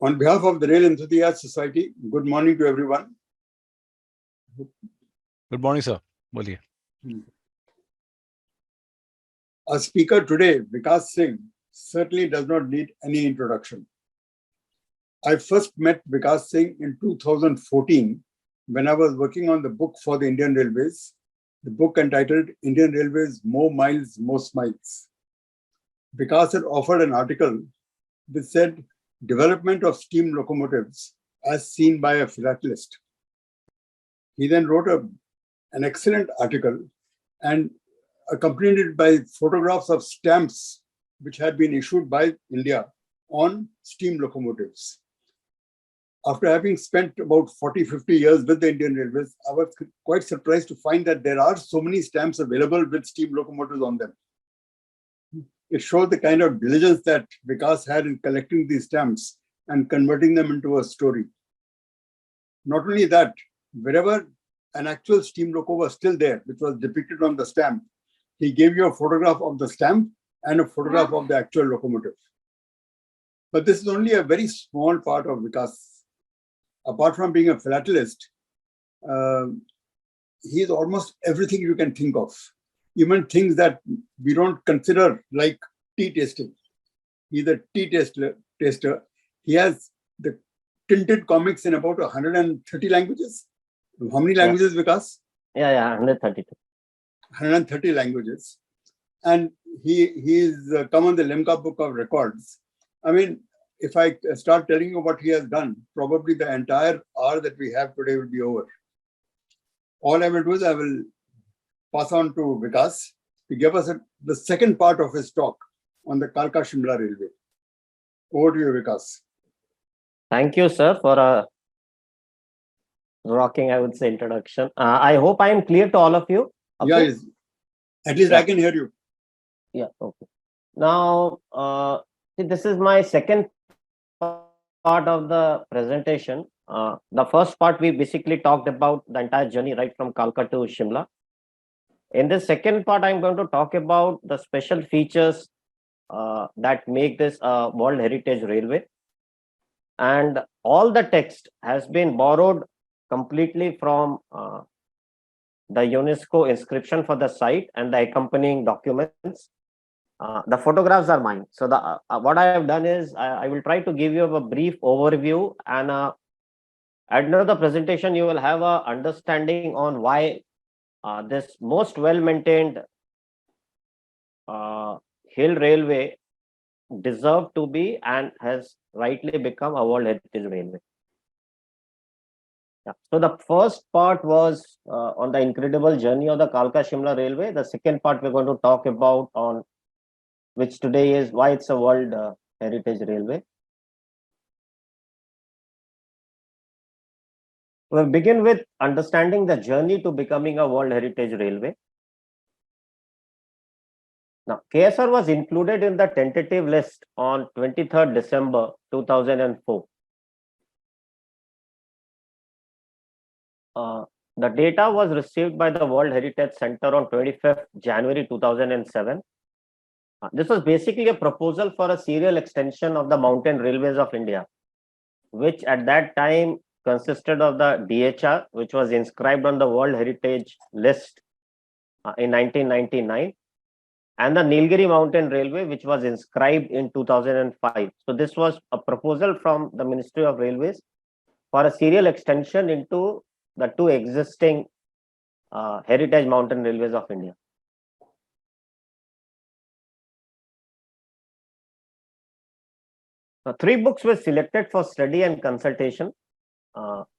On behalf of the Rail Enthusiast Society, good morning to everyone. Good morning, sir. Boliye. Our speaker today, Vikas Singh, certainly does not need any introduction. I first met Vikas Singh in 2014 when I was working on the book for the Indian Railways, the book entitled Indian Railways, More Miles, More Smiles. Vikas had offered an article that said, development of steam locomotives as seen by a philatelist. He then wrote an excellent article and accompanied it by photographs of stamps which had been issued by India on steam locomotives. After having spent about 40-50 years with the Indian Railways, I was quite surprised to find that there are so many stamps available with steam locomotives on them. It shows the kind of diligence that Vikas had in collecting these stamps and converting them into a story. Not only that, wherever an actual steam loco was still there, which was depicted on the stamp, he gave you a photograph of the stamp and a photograph of the actual locomotive. But this is only a very small part of Vikas. Apart from being a philatelist, he is almost everything you can think of. Even things that we don't consider like tea tasting. He's a tea taster. He has the tinted comics in about 130 languages. How many languages, Vikas? Yeah, 132. 130 languages. And he's come on the Limca Book of Records. I mean, if I start telling you what he has done, probably the entire hour that we have today will be over. All I will do is I will pass on to Vikas to give us the second part of his talk on the Kalka Shimla Railway. Over to you, Vikas. Thank you, sir, for a rocking, I would say, introduction. I hope I am clear to all of you. Okay? Yeah, at least I can hear you. Yeah, okay. Now, this is my second part of the presentation. The first part, we basically talked about the entire journey right from Kalka to Shimla. In this second part, I'm going to talk about the special features that make this a World Heritage Railway. And all the text has been borrowed completely from the UNESCO inscription for the site and the accompanying documents. The photographs are mine. So what I have done is I will try to give you a brief overview, and at the end of the presentation, you will have a understanding on why this most well-maintained hill railway deserved to be and has rightly become a World Heritage Railway. Yeah. So the first part was on the incredible journey of the Kalka Shimla Railway. The second part we're going to talk about on which today is why it's a World Heritage Railway. We'll begin with understanding the journey to becoming a World Heritage Railway. Now, KSR was included in the tentative list on 23rd December 2004. The data was received by the World Heritage Center on 25th January 2007. This was basically a proposal for a serial extension of the mountain railways of India, which at that time consisted of the DHR, which was inscribed on the World Heritage list in 1999, and the Nilgiri Mountain Railway, which was inscribed in 2005. So this was a proposal from the Ministry of Railways for a serial extension into the two existing heritage mountain railways of India. Three books were selected for study and consultation.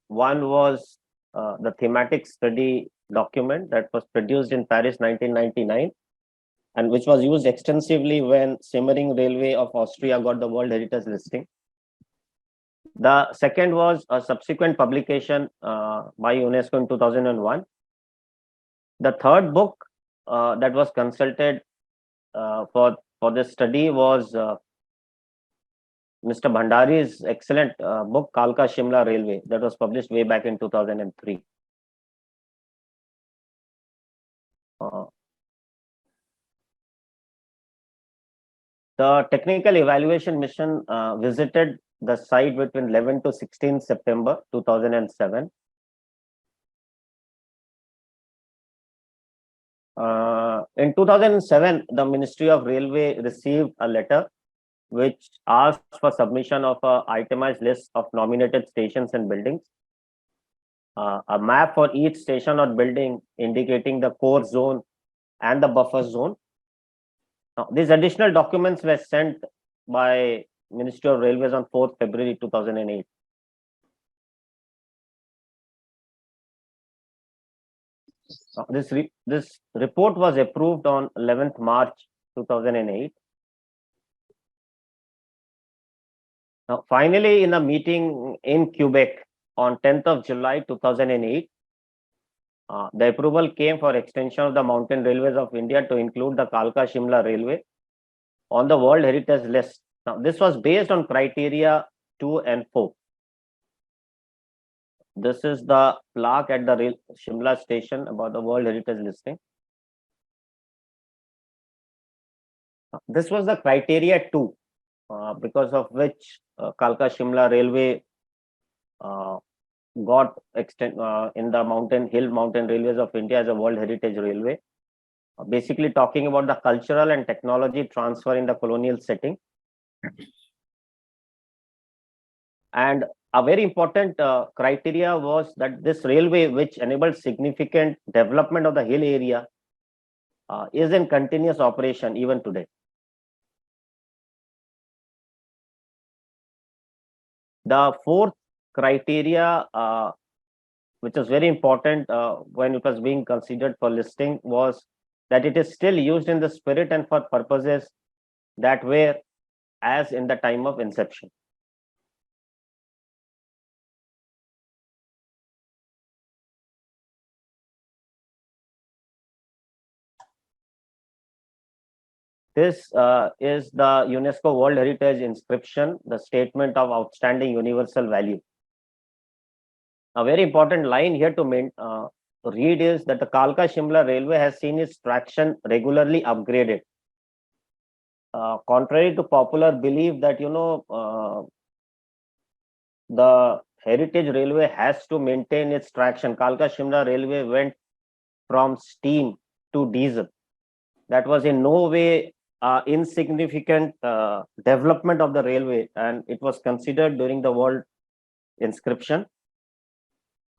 One was the thematic study document that was produced in Paris 1999 and which was used extensively when Simmering Railway of Austria got the World Heritage listing. The second was a subsequent publication by UNESCO in 2001. The third book that was consulted for this study was Mr. Bhandari's excellent book, Kalka Shimla Railway, that was published way back in 2003. The technical evaluation mission visited the site between 11 to 16 September 2007. In 2007, the Ministry of Railway received a letter which asked for submission of a itemized list of nominated stations and buildings, a map for each station or building indicating the core zone and the buffer zone. Now, these additional documents were sent by Ministry of Railways on 4th February 2008. This report was approved on 11th March 2008. Now, finally, in a meeting in Quebec on 10th of July 2008, the approval came for extension of the Mountain Railways of India to include the Kalka Shimla Railway on the World Heritage List. Now, this was based on criteria 2 and 4. This is the plaque at the Shimla station about the World Heritage listing. This was the criteria 2, because of which Kalka Shimla Railway got in the Mountain Railways of India as a World Heritage Railway. Basically talking about the cultural and technology transfer in the colonial setting. And a very important criteria was that this railway, which enabled significant development of the hill area, is in continuous operation even today. The fourth criteria, which is very important when it was being considered for listing, was that it is still used in the spirit and for purposes that were as in the time of inception. This is the UNESCO World Heritage inscription, the statement of outstanding universal value. A very important line here to read is that the Kalka Shimla Railway has seen its traction regularly upgraded. Contrary to popular belief that, the heritage railway has to maintain its traction, Kalka Shimla Railway went from steam to diesel. That was in no way insignificant development of the railway, and it was considered during the world inscription.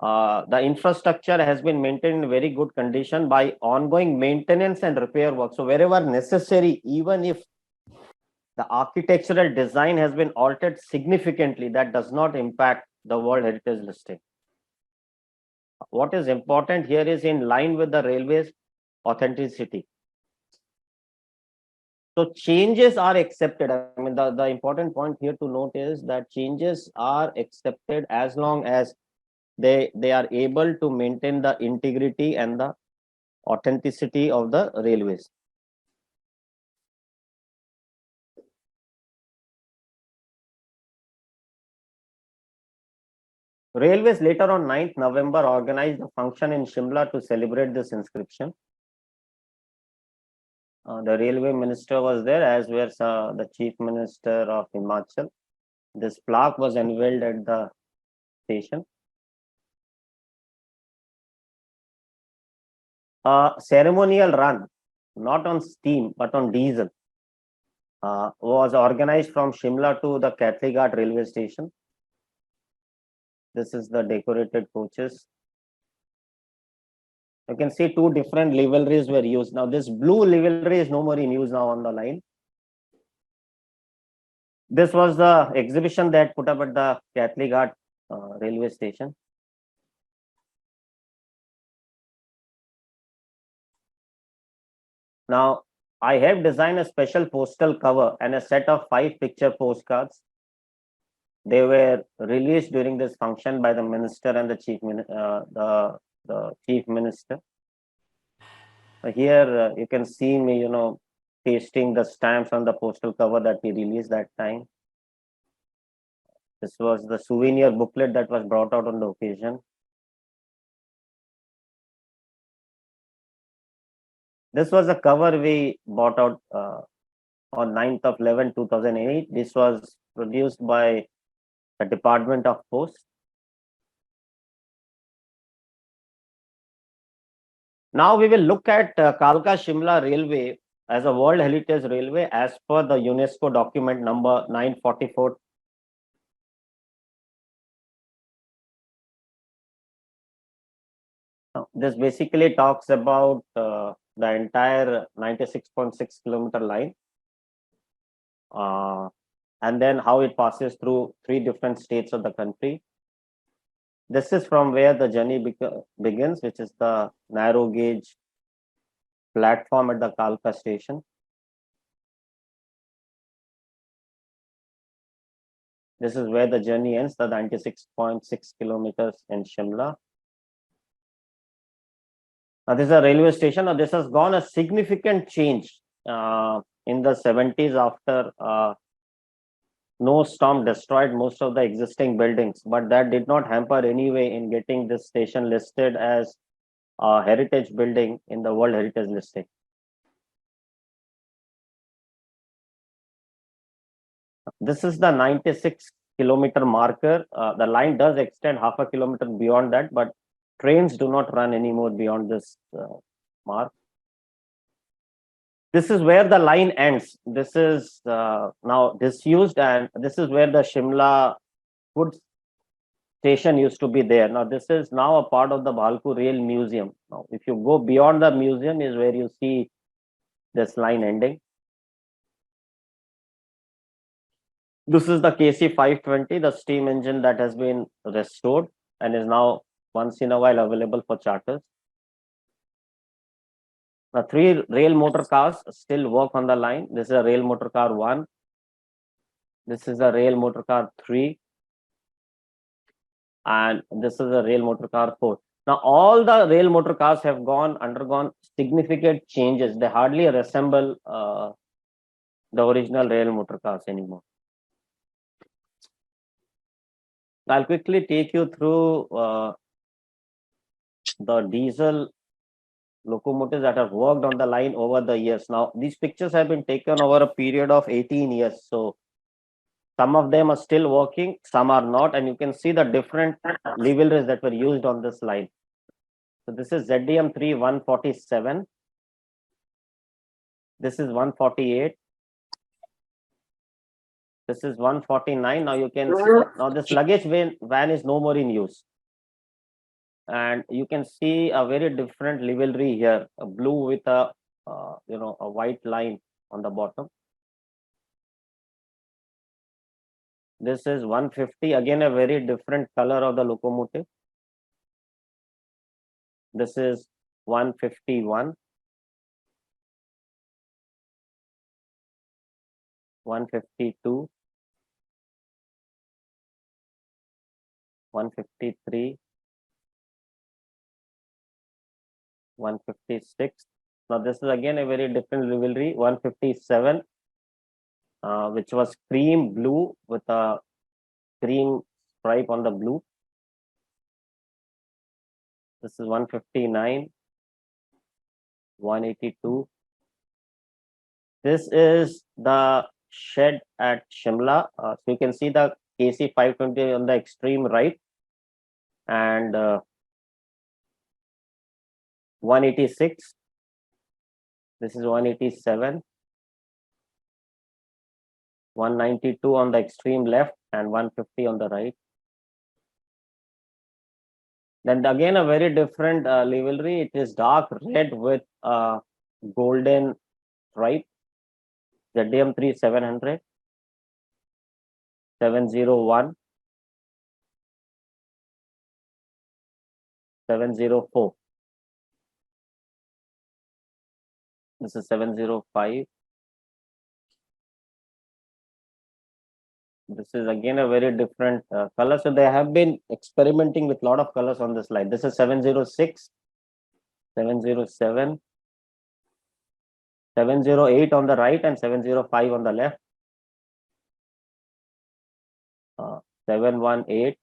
The infrastructure has been maintained in very good condition by ongoing maintenance and repair work. So wherever necessary, even if the architectural design has been altered significantly, that does not impact the World Heritage listing. What is important here is in line with the railway's authenticity. So changes are accepted. I mean, the important point here to note is that changes are accepted as long as they are able to maintain the integrity and the authenticity of the railways. Railways later on 9th November organized a function in Shimla to celebrate this inscription. The railway minister was there, as was the chief minister of Himachal. This plaque was unveiled at the station. A ceremonial run, not on steam but on diesel, was organized from Shimla to the Kathleghat railway station. This is the decorated coaches. You can see two different liveries were used. Now this blue livery is no more in use now on the line. This was the exhibition that put up at the Kathleghat railway station. Now I have designed a special postal cover and a set of 5 picture postcards. They were released during this function by the minister and the chief minister. Here you can see me, pasting the stamps on the postal cover that we released that time. This was the souvenir booklet that was brought out on the occasion. This was a cover we bought out on 9th of 11, 2008. This was produced by the Department of Post. Now we will look at Kalka Shimla Railway as a World Heritage Railway as per the UNESCO document number 944. This basically talks about the entire 96.6 kilometer line, and then how it passes through 3 different states of the country. This is from where the journey begins, which is the narrow gauge platform at the Kalka station. This is where the journey ends, the 96.6 kilometers in Shimla. Now, this is a railway station. Now, this has gone a significant change in the 70s after no storm destroyed most of the existing buildings, but that did not hamper anyway in getting this station listed as a heritage building in the World Heritage listing. This is the 96-kilometer marker. The line does extend half a kilometer beyond that, but trains do not run anymore beyond this mark. This is where the line ends. This is now disused, and this is where the Shimla goods station used to be there. Now, this is now a part of the Bhalku Rail Museum. Now, if you go beyond the museum is where you see this line ending. This is the KC 520, the steam engine that has been restored and is now once in a while available for charters. Now, 3 rail motor cars still work on the line. This is a rail motor car 1. This is a rail motor car 3. And this is a rail motor car 4. Now, all the rail motor cars have undergone significant changes. They hardly resemble the original rail motor cars anymore. I'll quickly take you through the diesel locomotives that have worked on the line over the years. Now, these pictures have been taken over a period of 18 years. So, some of them are still working, some are not, and you can see the different liveries that were used on this line. So, this is ZDM3 147. This is 148. This is 149. Now, you can see, now this luggage van is no more in use. And you can see a very different livery here, a blue with a a white line on the bottom. This is 150, again a very different color of the locomotive. This is 151, 152, 153, 156. Now, this is again a very different livery, 157, which was cream blue with a cream stripe on the blue. This is 159, 182. This is the shed at Shimla. So you can see the KC 520 on the extreme right, and 186. This is 187, 192 on the extreme left, and 150 on the right. Then again a very different livery. It is dark red with golden stripe. ZDM3 700, 701, 704. This is 705. This is again a very different color. So they have been experimenting with a lot of colors on this line. This is 706, 707, 708 on the right, and 705 on the left. 718.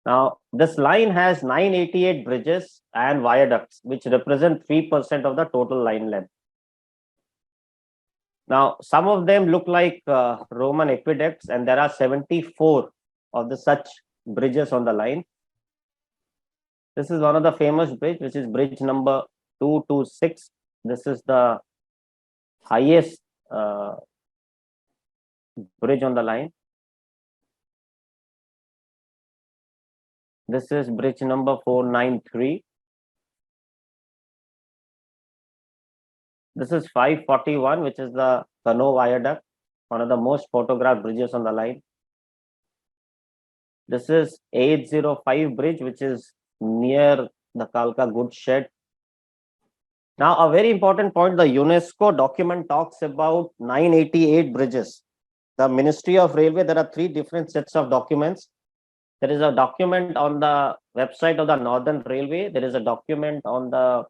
Now, this line has 988 bridges and viaducts, which represent 3% of the total line length. Now, some of them look like Roman aqueducts, and there are 74 of the such bridges on the line. This is one of the famous bridge, which is bridge number 226. This is the highest bridge on the line. This is bridge number 493. This is 541, which is the Kano Viaduct, one of the most photographed bridges on the line. This is 805 bridge, which is near the Kalka goods shed. Now, a very important point, the UNESCO document talks about 988 bridges. The Ministry of Railway, there are 3 different sets of documents. There is a document on the website of the Northern Railway. There is a document on the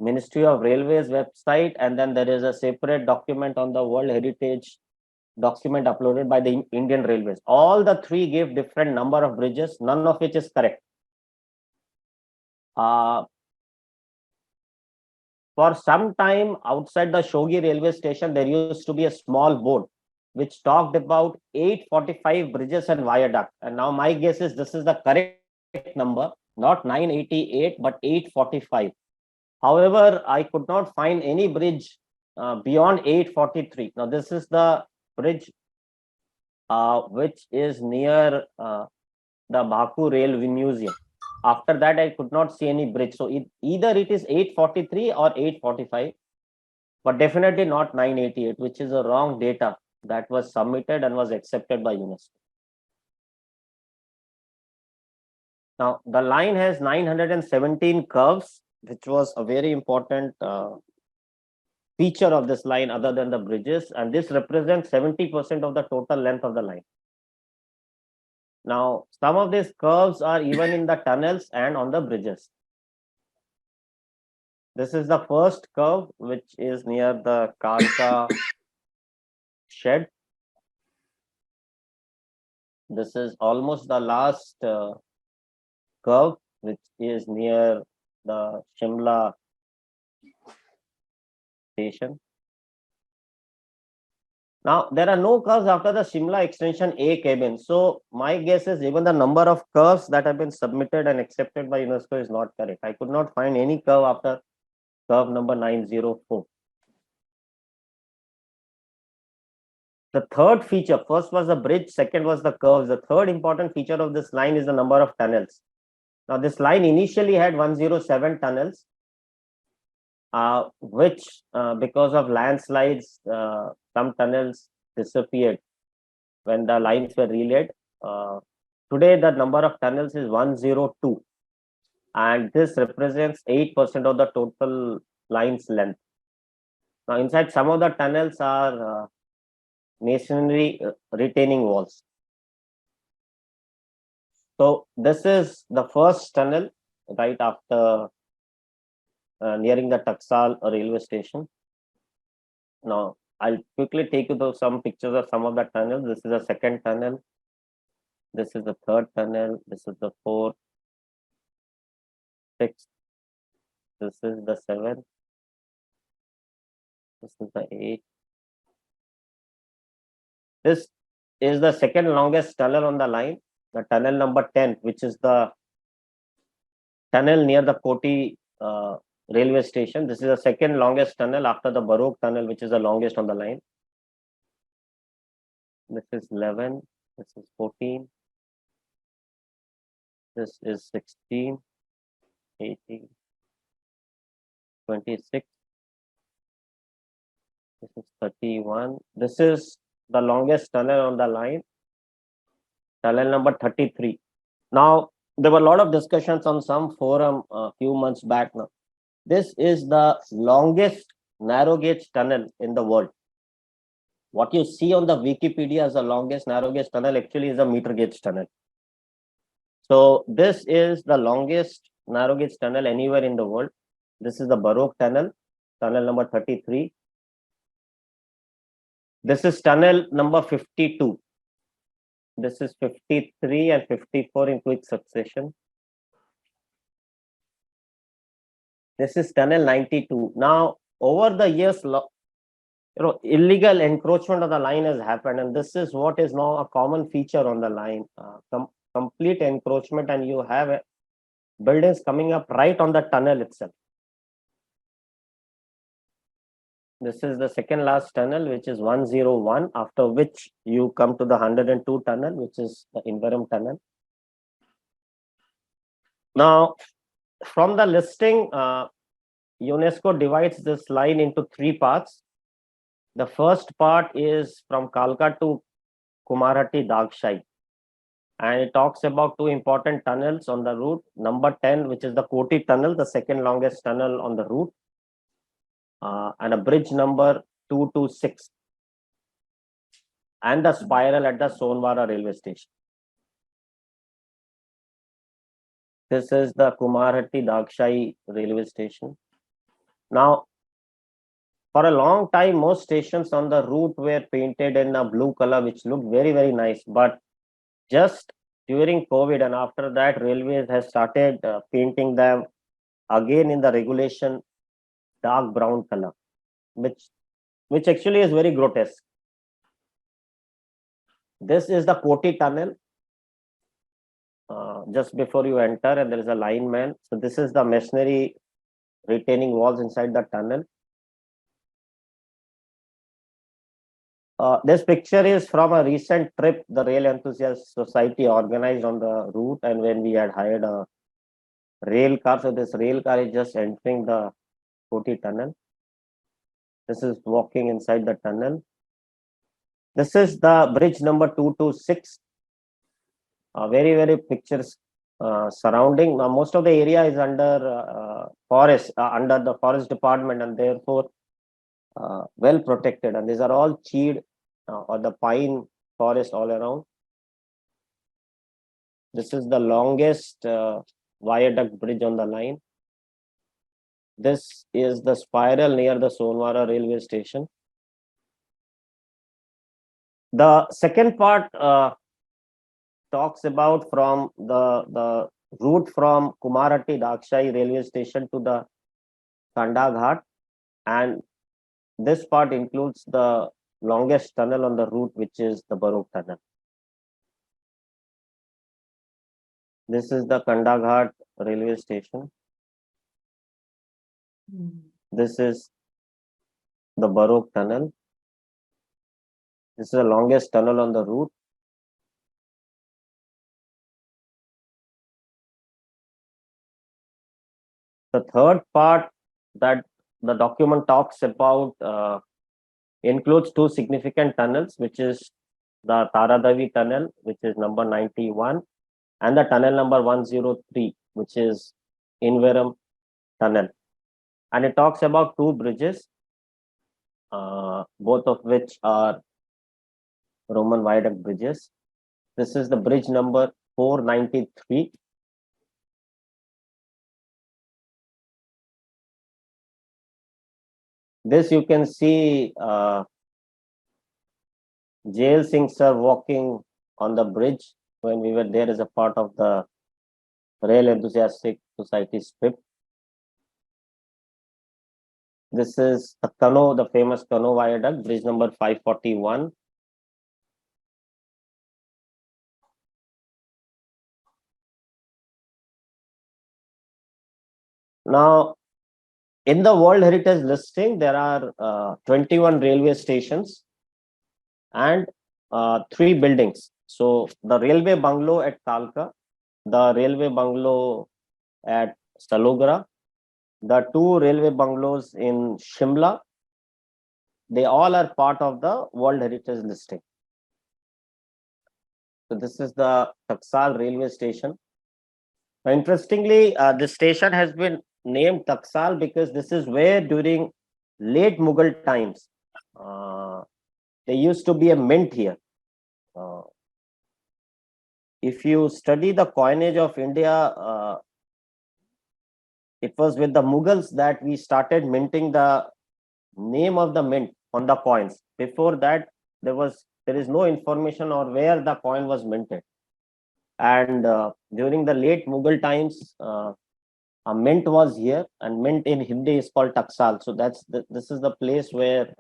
Ministry of Railways website, and then there is a separate document on the World Heritage document uploaded by the Indian Railways. All the 3 give different number of bridges, none of which is correct. For some time outside the Shogi railway station, there used to be a small board which talked about 845 bridges and viaduct. And now my guess is this is the correct number, not 988, but 845. However, I could not find any bridge beyond 843. Now, this is the bridge which is near the Baku Railway Museum. After that, I could not see any bridge. So either it is 843 or 845, but definitely not 988, which is a wrong data that was submitted and was accepted by UNESCO. Now, the line has 917 curves, which was a very important feature of this line other than the bridges, and this represents 70% of the total length of the line. Now, some of these curves are even in the tunnels and on the bridges. This is the first curve, which is near the Kalka shed. This is almost the last curve, which is near the Shimla station. Now, there are no curves after the Shimla extension A cabin. So, my guess is even the number of curves that have been submitted and accepted by UNESCO is not correct. I could not find any curve after curve number 904. The third feature, first was the bridge, second was the curves. The third important feature of this line is the number of tunnels. Now, this line initially had 107 tunnels, which because of landslides, some tunnels disappeared when the lines were relaid. Today, the number of tunnels is 102, and this represents 8% of the total line's length. Now, inside some of the tunnels are masonry retaining walls. So, this is the first tunnel right after nearing the Taksal railway station. Now, I'll quickly take you through some pictures of some of the tunnels. This is the second tunnel. This is the third tunnel. This is the fourth, sixth. This is the seventh. This is the eighth. This is the second longest tunnel on the line, the tunnel number 10, which is the tunnel near the Koti railway station. This is the second longest tunnel after the Baroque tunnel, which is the longest on the line. This is 11. This is 14. This is 16, 18, 26. This is 31. This is the longest tunnel on the line, tunnel number 33. Now, there were a lot of discussions on some forum a few months back now. This is the longest narrow gauge tunnel in the world. What you see on the Wikipedia as the longest narrow gauge tunnel actually is a meter gauge tunnel. So this is the longest narrow gauge tunnel anywhere in the world. This is the Baroque tunnel, tunnel number 33. This is tunnel number 52. This is 53 and 54 in quick succession. This is tunnel 92. Now, over the years, illegal encroachment of the line has happened, and this is what is now a common feature on the line. Complete encroachment, and you have buildings coming up right on the tunnel itself. This is the second last tunnel, which is 101, after which you come to the 102 tunnel, which is the Inverum tunnel. Now, from the listing, UNESCO divides this line into 3 parts. The first part is from Kalka to Kumarhatti Dagshai, and it talks about 2 important tunnels on the route. Number 10, which is the Koti tunnel, the second longest tunnel on the route, and a bridge number 226, and the spiral at the Sonwara railway station. This is the Kumarhatti Dagshai railway station. Now, for a long time, most stations on the route were painted in a blue color, which looked very, very nice. But just during COVID and after that, railways has started painting them again in the regulation dark brown color, which actually is very grotesque. This is the Koti tunnel. Just before you enter, and there is a lineman. So this is the masonry retaining walls inside the tunnel. This picture is from a recent trip the Rail Enthusiast Society organized on the route, and when we had hired a rail car. So this rail car is just entering the Koti tunnel. This is walking inside the tunnel. This is the bridge number 226. Very, very pictures surrounding. Now, most of the area is under forest, under the forest department, and therefore well protected. And these are all cheed or the pine forest all around. This is the longest viaduct bridge on the line. This is the spiral near the Sonwara railway station. The second part talks about from the route from Kumarhatti Dagshai railway station to the Kanda Ghat, and this part includes the longest tunnel on the route, which is the Baroque tunnel. This is the Kanda Ghat railway station. This is the Baroque tunnel. This is the longest tunnel on the route. The third part that the document talks about includes 2 significant tunnels, which is the Taradavi tunnel, which is number 91, and the tunnel number 103, which is Inverum tunnel. And it talks about 2 bridges, both of which are Roman viaduct bridges. This is the bridge number 493. This you can see Jail Singh sir walking on the bridge when we were there as a part of the Rail Enthusiastic Society trip. This is the Kano, the famous Kano viaduct, bridge number 541. Now, in the World Heritage listing, there are 21 railway stations and 3 buildings. So the railway bungalow at Kalka, the railway bungalow at Salogra, the 2 railway bungalows in Shimla, they all are part of the World Heritage listing. So this is the Taksal railway station. Now, interestingly, this station has been named Taksal because this is where during late Mughal times, there used to be a mint here. If you study the coinage of India, it was with the Mughals that we started minting the name of the mint on the coins. Before that, there is no information or where the coin was minted. And during the late Mughal times, a mint was here, and mint in Hindi is called Taksal. So this is the place where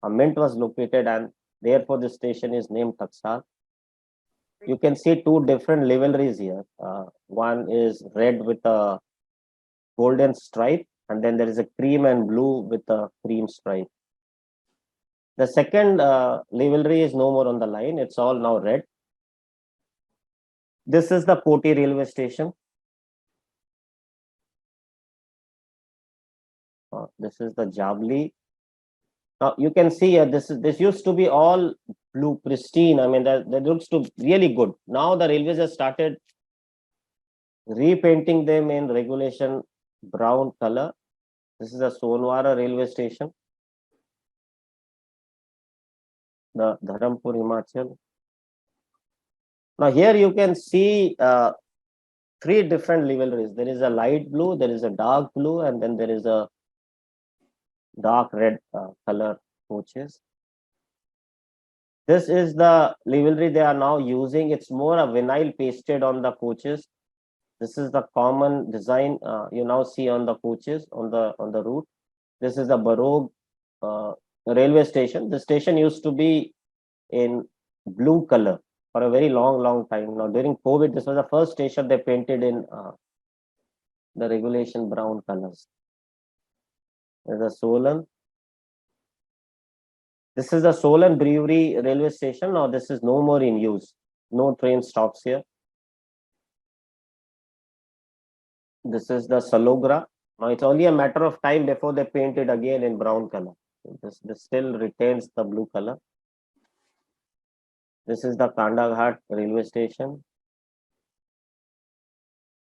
a mint was located, and therefore the station is named Taksar. You can see two different liveries here. One is red with a golden stripe, and then there is a cream and blue with a cream stripe. The second livery is no more on the line. It's all now red. This is the Koti railway station. This is the Jabli. Now you can see this used to be all blue, pristine. I mean, that looks to really good. Now the railways have started repainting them in regulation brown color. This is a Sonwara railway station, the Dharampur, Himachal. Now here you can see three different liveries. There is a light blue, there is a dark blue, and then there is a dark red color coaches. This is the livery they are now using. It's more a vinyl pasted on the coaches. This is the common design you now see on the coaches on the route. This is the Barog railway station. The station used to be in blue color for a very long time. Now during COVID, this was the first station they painted in the regulation brown colors. There's a Solan. This is the Solan Brewery railway station. Now this is no more in use. No train stops here. This is the Salogra. Now it's only a matter of time before they paint it again in brown color. This still retains the blue color. This is the Kandaghat railway station.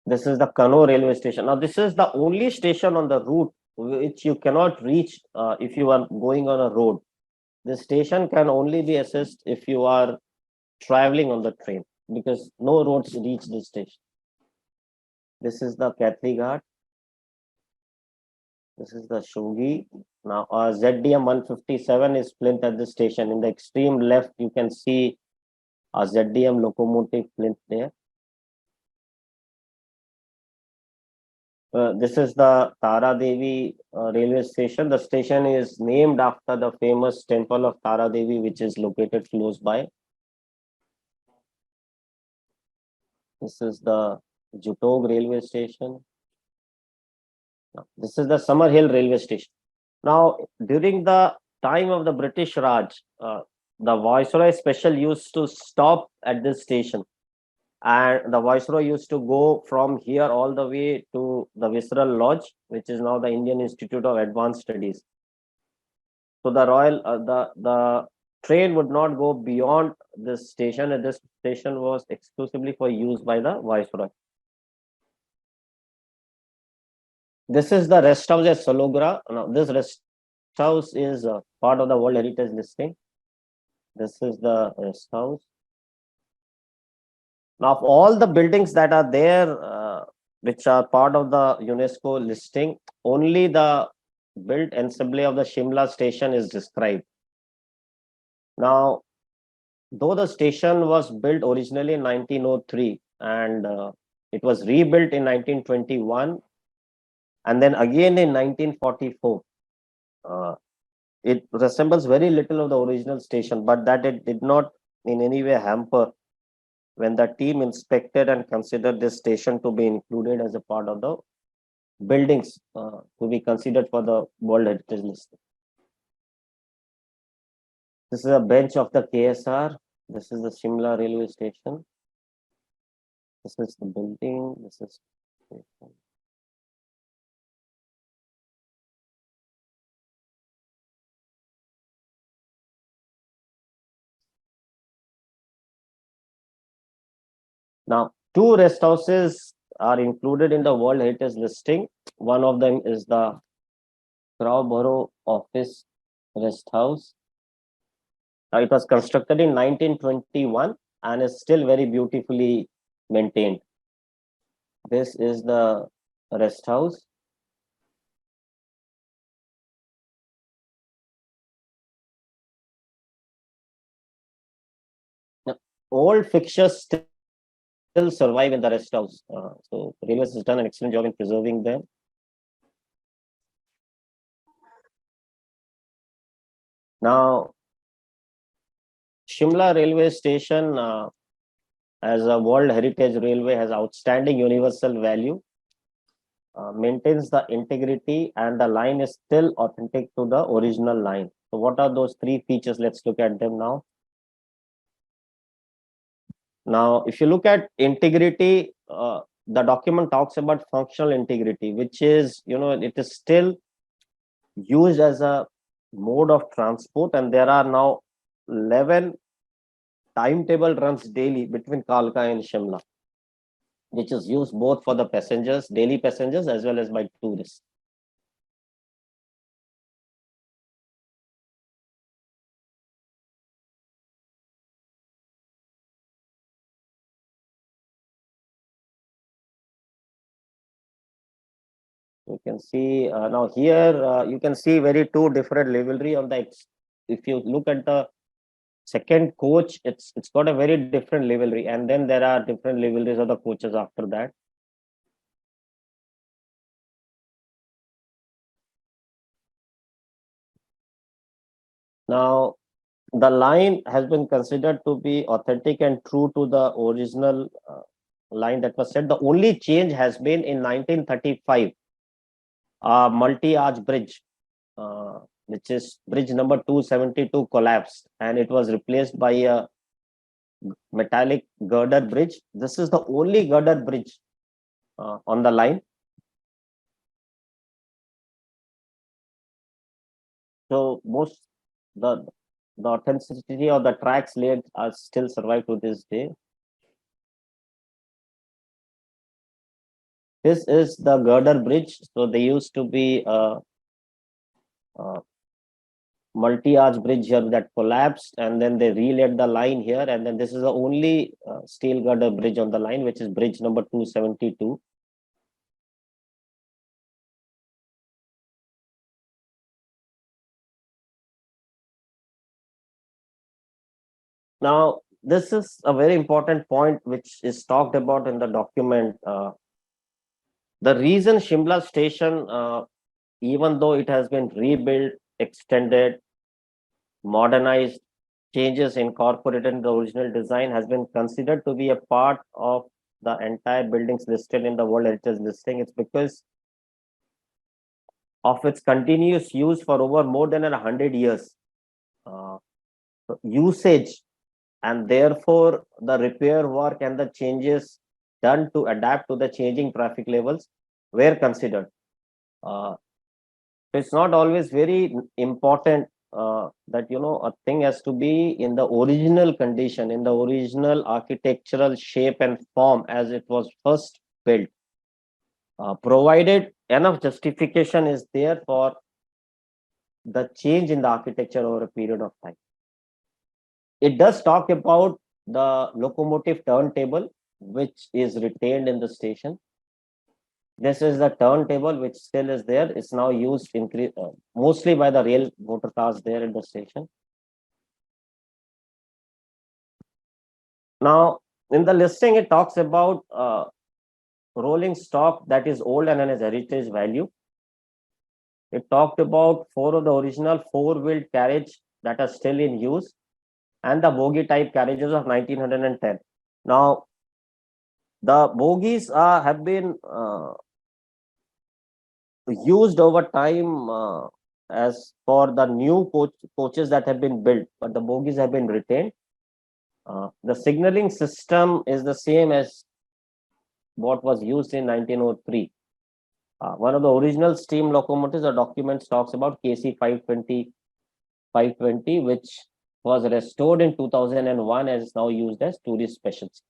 This is the Kano railway station. Now this is the only station on the route which you cannot reach if you are going on a road. This station can only be accessed if you are traveling on the train, because no roads reach this station. This is the Kathri Ghat. This is the Shogi. Now ZDM 157 is plinth at this station. In the extreme left, you can see a ZDM locomotive plinth there. This is the Tara Devi railway station. The station is named after the famous temple of Tara Devi, which is located close by. This is the Jutog railway station. This is the Summer Hill railway station. Now, during the time of the British Raj, the Viceroy Special used to stop at this station. And the Viceroy used to go from here all the way to the Visceral Lodge, which is now the Indian Institute of Advanced Studies. So the the train would not go beyond this station, and this station was exclusively for use by the Viceroy. This is the rest house at Salogra. Now, this rest house is part of the World Heritage listing. This is the rest house. Now, of all the buildings that are there, which are part of the UNESCO listing, only the built ensemble of the Shimla station is described. Now, though the station was built originally in 1903 and it was rebuilt in 1921 and then again in 1944, it resembles very little of the original station, but that it did not in any way hamper when the team inspected and considered this station to be included as a part of the buildings to be considered for the World Heritage List. This is a bench of the KSR. This is the Shimla railway station. This is the building. This is station. Now, two rest houses are included in the World Heritage listing. One of them is the Crowborough Office Rest House. Now, it was constructed in 1921 and is still very beautifully maintained. This is the rest house. Now, old fixtures still survive in the rest house. So Railways has done an excellent job in preserving them. Now, Shimla Railway Station as a World Heritage Railway has outstanding universal value, maintains the integrity, and the line is still authentic to the original line. So what are those three features? Let's look at them now. Now, if you look at integrity, the document talks about functional integrity, which is, it is still used as a mode of transport, and there are now 11 timetable runs daily between Kalka and Shimla, which is used both for the passengers, daily passengers, as well as by tourists. You can see now here, you can see very two different livery on the, if you look at the second coach, it's got a very different livery, and then there are different liveries of the coaches after that. Now, the line has been considered to be authentic and true to the original line that was said. The only change has been in 1935, a multi-arch bridge, which is bridge number 272, collapsed, and it was replaced by a metallic girder bridge. This is the only girder bridge on the line. So most the authenticity of the tracks laid are still survive to this day. This is the girder bridge. So they used to be a multi-arch bridge here that collapsed, and then they relaid the line here, and then this is the only steel girder bridge on the line, which is bridge number 272. Now, this is a very important point which is talked about in the document. The reason Shimla station, even though it has been rebuilt, extended, modernized, changes incorporated in the original design, has been considered to be a part of the entire buildings listed in the World Heritage listing, it's because of its continuous use for over more than 100 years. Usage, and therefore the repair work and the changes done to adapt to the changing traffic levels were considered. It's not always very important that a thing has to be in the original condition, in the original architectural shape and form as it was first built, provided enough justification is there for the change in the architecture over a period of time. It does talk about the locomotive turntable, which is retained in the station. This is the turntable which still is there. It's now used mostly by the rail motor cars there in the station. Now, in the listing, it talks about rolling stock that is old and has heritage value. It talked about 4 of the original 4-wheeled carriage that are still in use, and the bogie type carriages of 1910. Now, the bogies have been used over time as for the new coaches that have been built, but the bogies have been retained. The signaling system is the same as what was used in 1903. One of the original steam locomotives, the document talks about KC 520, which was restored in 2001 and is now used as tourist specials.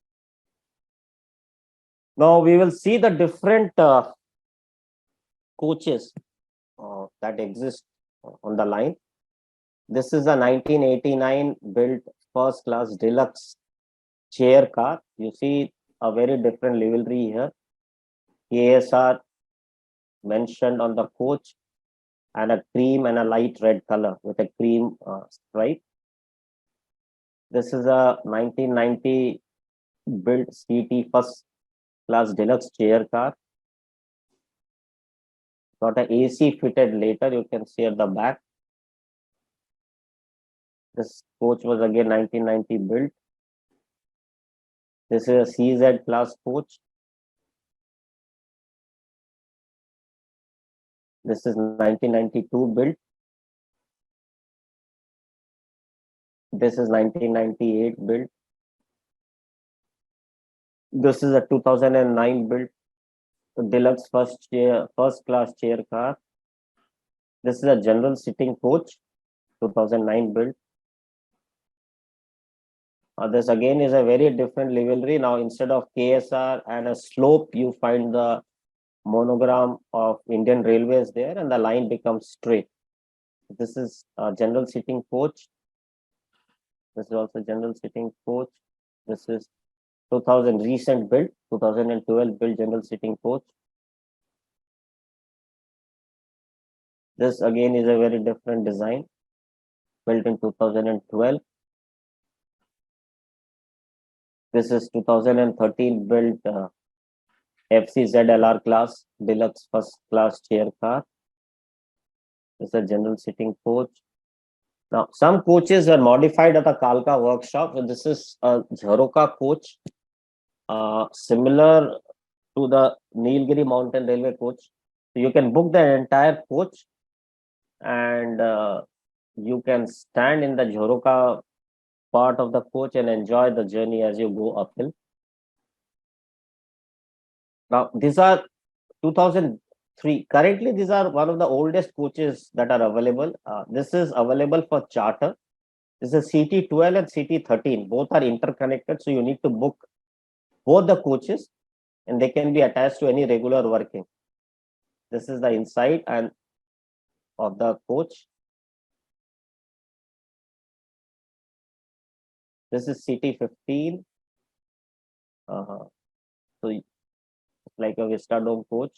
Now we will see the different coaches that exist on the line. This is a 1989 built first class deluxe chair car. You see a very different livery here. KSR mentioned on the coach, and a cream and a light red color with a cream stripe. This is a 1990 built CT first class deluxe chair car. Got an AC fitted later, you can see at the back. This coach was again 1990 built. This is a CZ class coach. This is 1992 built. This is 1998 built. This is a 2009 built deluxe first class chair car. This is a general sitting coach, 2009 built. This again is a very different livery. Now instead of KSR and a slope, you find the monogram of Indian Railways there, and the line becomes straight. This is a general sitting coach. This is also general sitting coach. This is 2000 recent build, 2012 build general sitting coach. This again is a very different design, built in 2012. This is 2013 built FCZLR class deluxe first class chair car. This is a general sitting coach. Now, some coaches were modified at the Kalka workshop. So this is a Jharoka coach, similar to the Nilgiri Mountain Railway coach. So you can book the entire coach, and you can stand in the Jharoka part of the coach and enjoy the journey as you go uphill. Now, these are 2003. Currently, these are one of the oldest coaches that are available. This is available for charter. This is CT12 and CT13. Both are interconnected, so you need to book both the coaches, and they can be attached to any regular working. This is the inside and of the coach. This is CT15. So it's like a Vista Dome coach.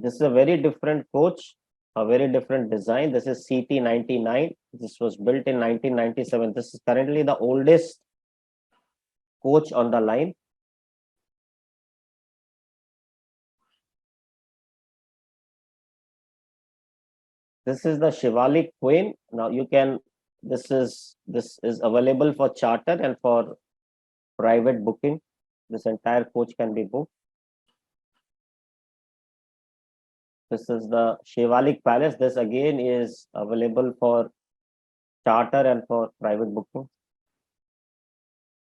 This is a very different coach, a very different design. This is CT99. This was built in 1997. This is currently the oldest coach on the line. This is the Shivalik Queen. Now you can, this is available for charter and for private booking. This entire coach can be booked. This is the Shivalik Palace. This again is available for charter and for private booking.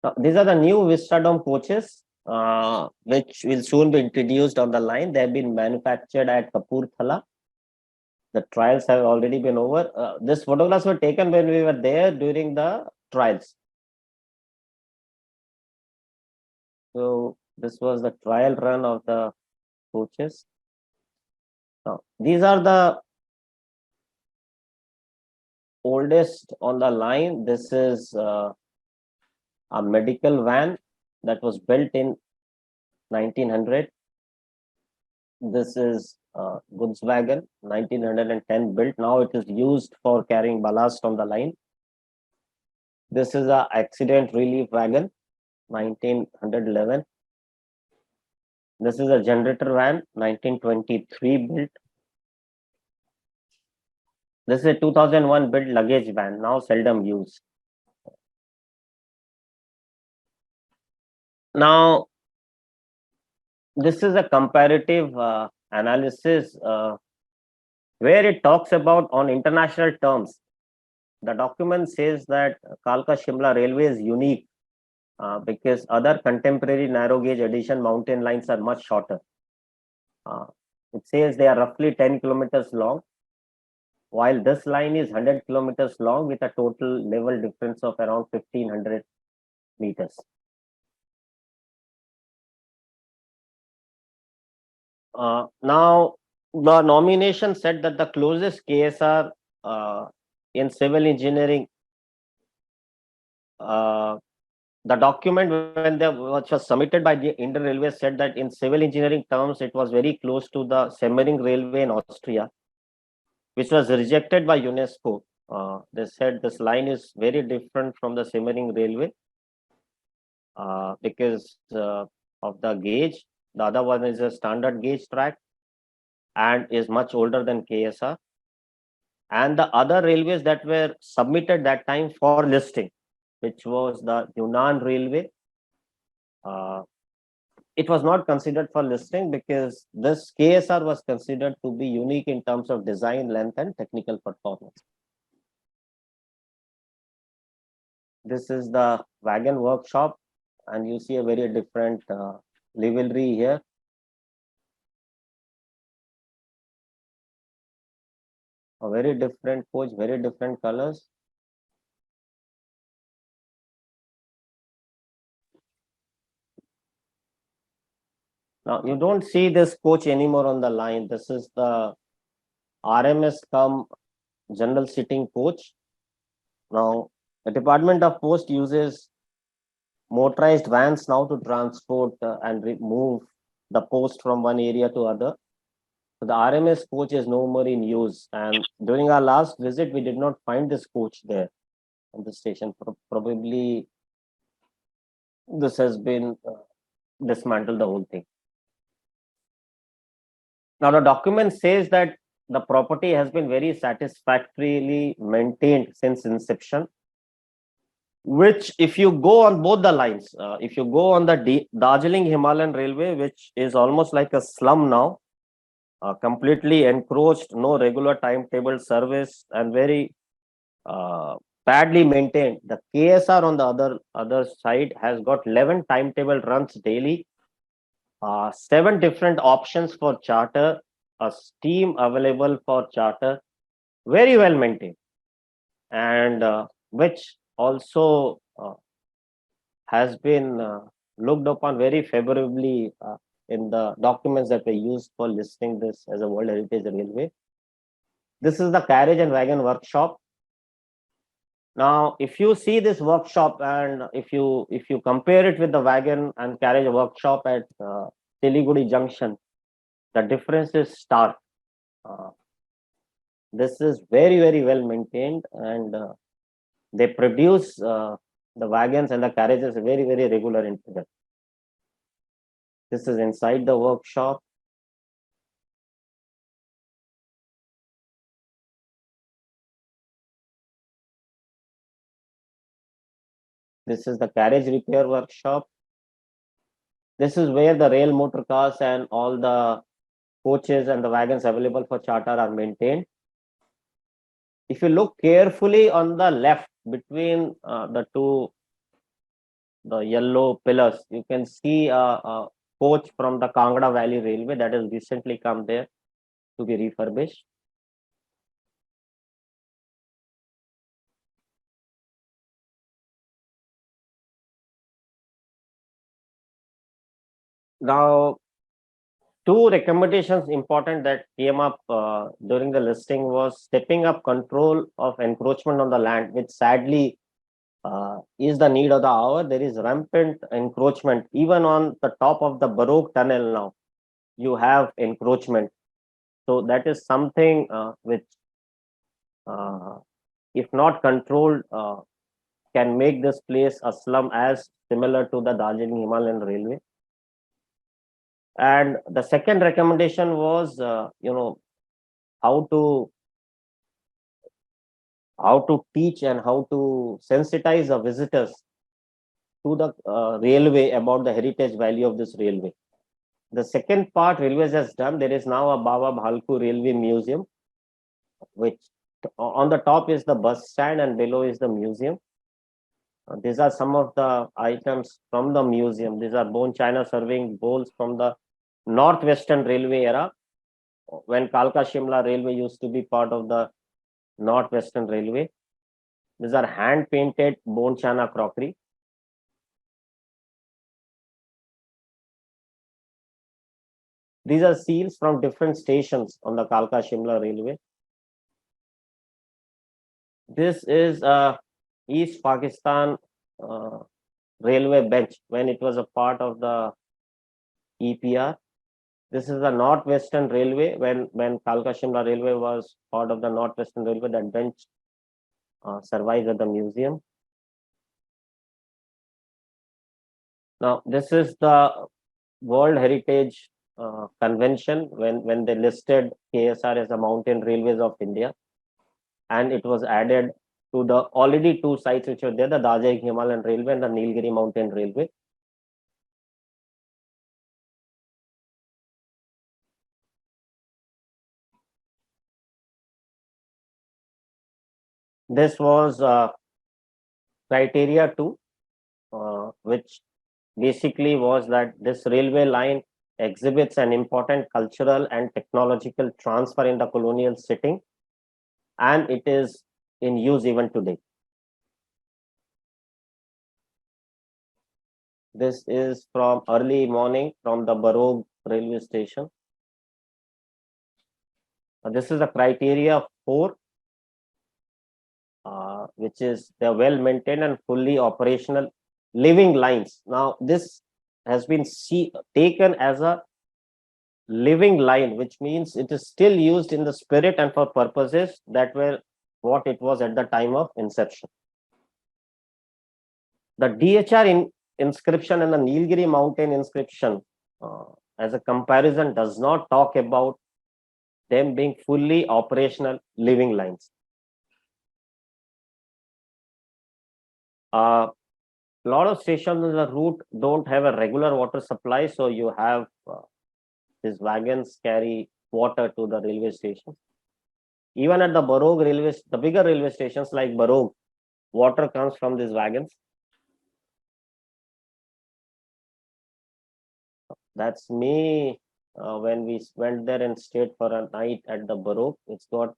Now, these are the new Vistadome coaches, which will soon be introduced on the line. They have been manufactured at Kapurthala. The trials have already been over. These photographs were taken when we were there during the trials. So this was the trial run of the coaches. Now, these are the oldest on the line. This is a medical van that was built in 1900. This is goods wagon, 1910 built. Now it is used for carrying ballast on the line. This is a accident relief wagon, 1911. This is a generator van, 1923 built. This is a 2001 built luggage van, now seldom used. Now, this is a comparative analysis where it talks about on international terms. The document says that Kalka Shimla Railway is unique because other contemporary narrow gauge addition mountain lines are much shorter. It says they are roughly 10 kilometers long, while this line is 100 kilometers long with a total level difference of around 1500 meters. Now, the nomination said that the closest KSR in civil engineering, the document which was submitted by the Indian Railways said that in civil engineering terms, it was very close to the Semmering Railway in Austria, which was rejected by UNESCO. They said this line is very different from the Semmering Railway because of the gauge. The other one is a standard gauge track and is much older than KSR. and the other railways that were submitted that time for listing, which was the Yunnan Railway. It was not considered for listing because this KSR was considered to be unique in terms of design, length, and technical performance. This is the wagon workshop, and you see a very different livery here. A very different coach, very different colors. Now you don't see this coach anymore on the line. This is the RMS come general sitting coach. Now the Department of Post uses motorized vans now to transport and move the post from one area to other. So the RMS coach is no more in use. And during our last visit, we did not find this coach there on the station. Probably this has been dismantled, the whole thing. Now the document says that the property has been very satisfactorily maintained since inception, which if you go on both the lines, if you go on the Darjeeling Himalayan Railway, which is almost like a slum now, completely encroached, no regular timetable service, and very badly maintained. The KSR on the other side has got 11 timetable runs daily, 7 different options for charter, a steam available for charter, very well maintained, and which also has been looked upon very favorably in the documents that were used for listing this as a World Heritage Railway. This is the carriage and wagon workshop. Now, if you see this workshop and if you compare it with the wagon and carriage workshop at Siliguri Junction, the difference is stark. This is very, very well maintained, and they produce the wagons and the carriages very, very regular interval. This is inside the workshop. This is the carriage repair workshop. This is where the rail motor cars and all the coaches and the wagons available for charter are maintained. If you look carefully on the left between the yellow pillars, you can see a coach from the Kangra Valley Railway that has recently come there to be refurbished. Now, 2 recommendations important that came up during the listing was stepping up control of encroachment on the land, which sadly is the need of the hour. There is rampant encroachment even on the top of the Baroque tunnel. Now you have encroachment, so that is something which if not controlled can make this place a slum as similar to the Darjeeling Himalayan Railway. And the second recommendation was how to teach and how to sensitize the visitors to the railway about the heritage value of this railway. The second part Railways has done. There is now a Baba Bhalku Railway Museum, which on the top is the bus stand and below is the museum. These are some of the items from the museum. These are bone china serving bowls from the Northwestern Railway era, when Kalka Shimla Railway used to be part of the Northwestern Railway. These are hand painted bone china crockery. These are seals from different stations on the Kalka Shimla Railway. This is East Pakistan Railway bench when it was a part of the EPR. This is the Northwestern Railway when Kalka Shimla Railway was part of the Northwestern Railway. That bench survives at the museum. Now, this is the World Heritage Convention when they listed KSR as the Mountain Railways of India. and it was added to the already two sites which were there, the Darjeeling Himalayan Railway and the Nilgiri Mountain Railway. This was criteria 2, which basically was that this railway line exhibits an important cultural and technological transfer in the colonial setting, and it is in use even today. This is from early morning from the Barog railway station. This is the criteria 4, which is the well-maintained and fully operational living lines. Now, this has been taken as a living line, which means it is still used in the spirit and for purposes that were what it was at the time of inception. The DHR inscription and the Nilgiri mountain inscription, as a comparison, does not talk about them being fully operational living lines. A lot of stations in the route don't have a regular water supply, so you have these wagons carry water to the railway station. Even at the Barog railways, the bigger railway stations like Barog, water comes from these wagons. That's me when we went there and stayed for a night at the Barog. It's got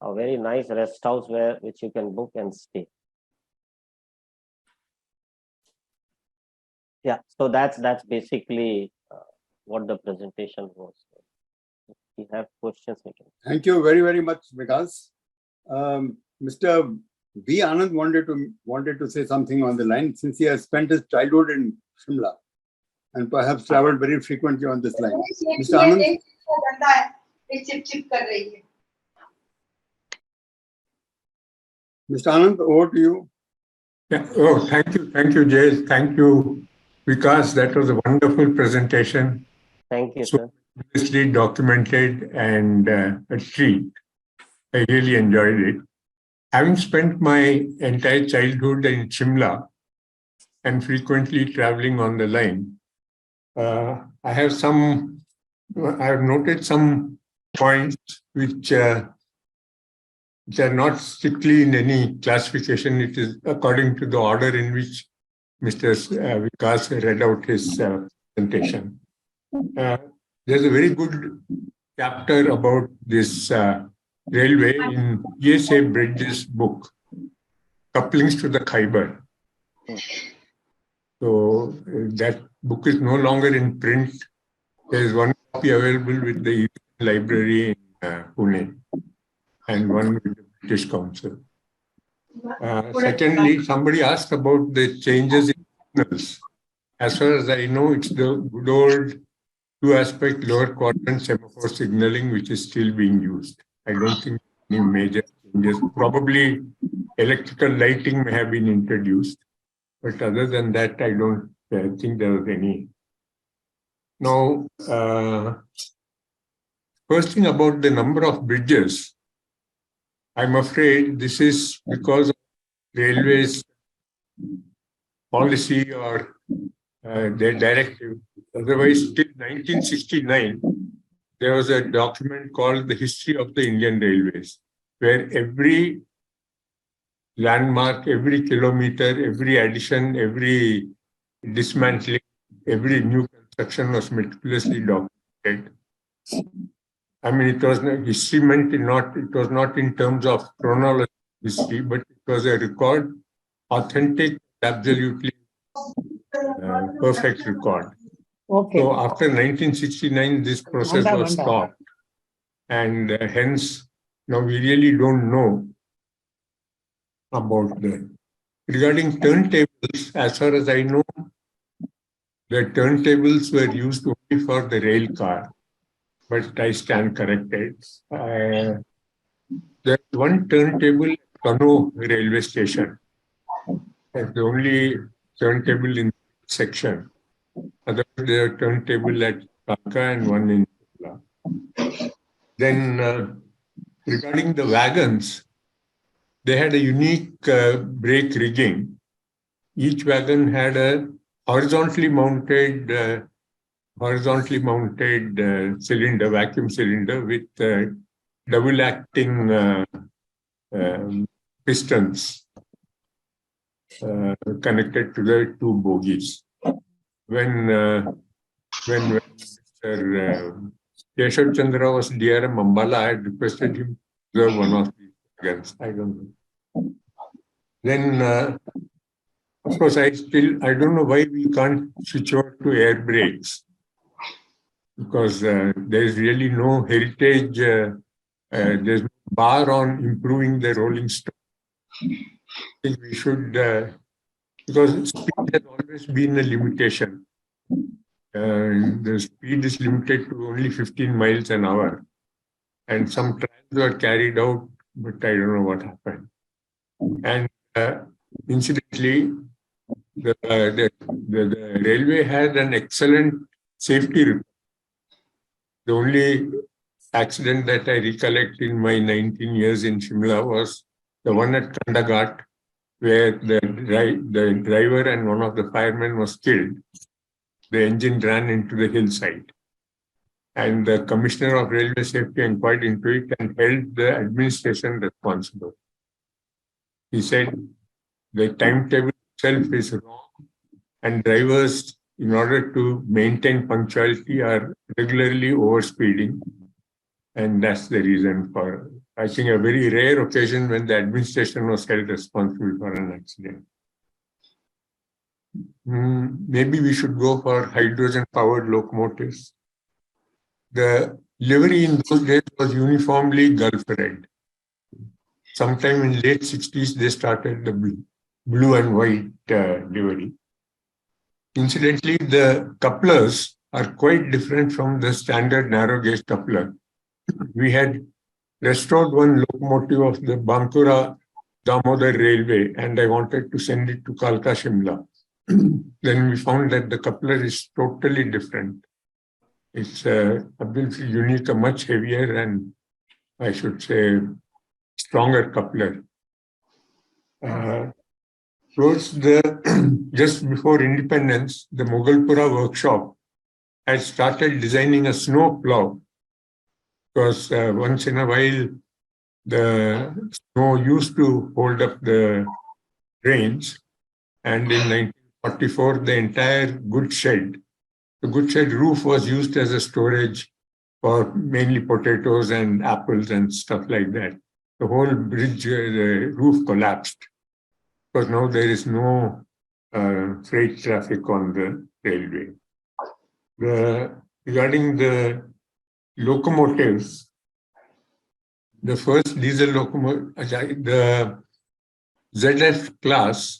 a very nice rest house which you can book and stay. Yeah, so that's basically what the presentation was. If you have questions, we can. Thank you very, very much, Vikas. Mr. V. Anand wanted to say something on the line since he has spent his childhood in Shimla and perhaps traveled very frequently on this line. Mr. Anand? Mr. Anand, over to you. Yeah. Oh, thank you, Jay. Thank you, Vikas. That was a wonderful presentation. Thank you, sir. Obviously documented and a treat. I really enjoyed it. Having spent my entire childhood in Shimla and frequently traveling on the line, I have noted some points which are not strictly in any classification. It is according to the order in which Mr. Vikas read out his presentation. There's a very good chapter about this railway in E.S.A. Bridges' book, Couplings to the Khyber. So that book is no longer in print. There is one copy available with the library in Pune and one with the British Council. Secondly, somebody asked about the changes in signals. As far as I know, it's the good old two-aspect lower quadrant semaphore signaling which is still being used. I don't think any major changes. Probably electrical lighting may have been introduced, but other than that, I don't think there was any. Now, first thing about the number of bridges, I'm afraid this is because of railways policy or their directive. Otherwise, till 1969, there was a document called The History of the Indian Railways, where every landmark, every kilometer, every addition, every dismantling, every new construction was meticulously documented. I mean, it was history meant it was not in terms of chronological history, but it was a record, authentic, absolutely perfect record. Okay. So after 1969, this process was stopped. And hence, now we really don't know about that. Regarding turntables, as far as I know, the turntables were used only for the rail car, but I stand corrected. There's one turntable at Kano railway station. That's the only turntable in the section. Otherwise, there are turntable at Kalka and one in Shimla. Then regarding the wagons, they had a unique brake rigging. Each wagon had a horizontally mounted cylinder, vacuum cylinder with double acting pistons connected to the two bogies. When Mr. Keshav Chandra was DRM Ambala, I had requested him to observe one of these wagons. I don't know. Then, of course, I don't know why we can't switch over to air brakes, because there is really no heritage. There's no bar on improving the rolling stock. I think we should, because speed has always been a limitation. The speed is limited to only 15 miles an hour. And some trials were carried out, but I don't know what happened. And incidentally, the railway had an excellent safety report. The only accident that I recollect in my 19 years in Shimla was the one at Kandaghat, where the driver and one of the firemen was killed. The engine ran into the hillside. And the Commissioner of Railway Safety inquired into it and held the administration responsible. He said the timetable itself is wrong, and drivers, in order to maintain punctuality, are regularly overspeeding. And that's the reason for, I think, a very rare occasion when the administration was held responsible for an accident. Maybe we should go for hydrogen-powered locomotives. The livery in those days was uniformly Gulf red. Sometime in late 60s, they started the blue and white livery. Incidentally, the couplers are quite different from the standard narrow gauge coupler. We had restored one locomotive of the Bankura Damodar Railway, and I wanted to send it to Kalka Shimla. Then we found that the coupler is totally different. It's a bit unique, a much heavier and, I should say, stronger coupler. Just before independence, the Moghalpura workshop had started designing a snow plow, because once in a while the snow used to hold up the trains, and in 1944 the entire goods shed, the goods shed roof was used as a storage for mainly potatoes and apples and stuff like that. The whole bridge, the roof collapsed, because now there is no freight traffic on the railway. Regarding the locomotives, the first diesel locomotive, the ZF class,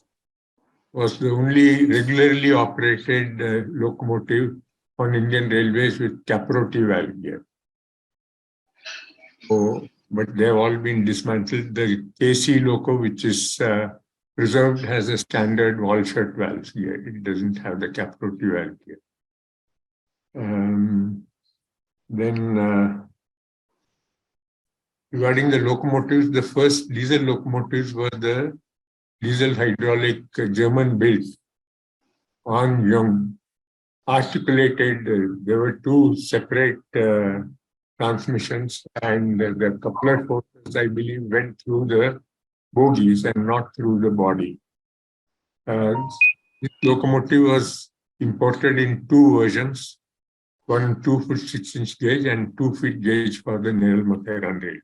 was the only regularly operated locomotive on Indian Railways with caproti valve gear. So, but they have all been dismantled. The KC loco, which is preserved, has a standard wall shut valve gear. It doesn't have the caproti valve gear. Then regarding the locomotives, the first diesel locomotives were the diesel hydraulic German-built on Young, articulated. There were two separate transmissions, and the coupler forces, I believe, went through the bogies and not through the body. This locomotive was imported in two versions, one 2-foot 6-inch gauge and 2-foot gauge for the Nerul-Mathairan rail.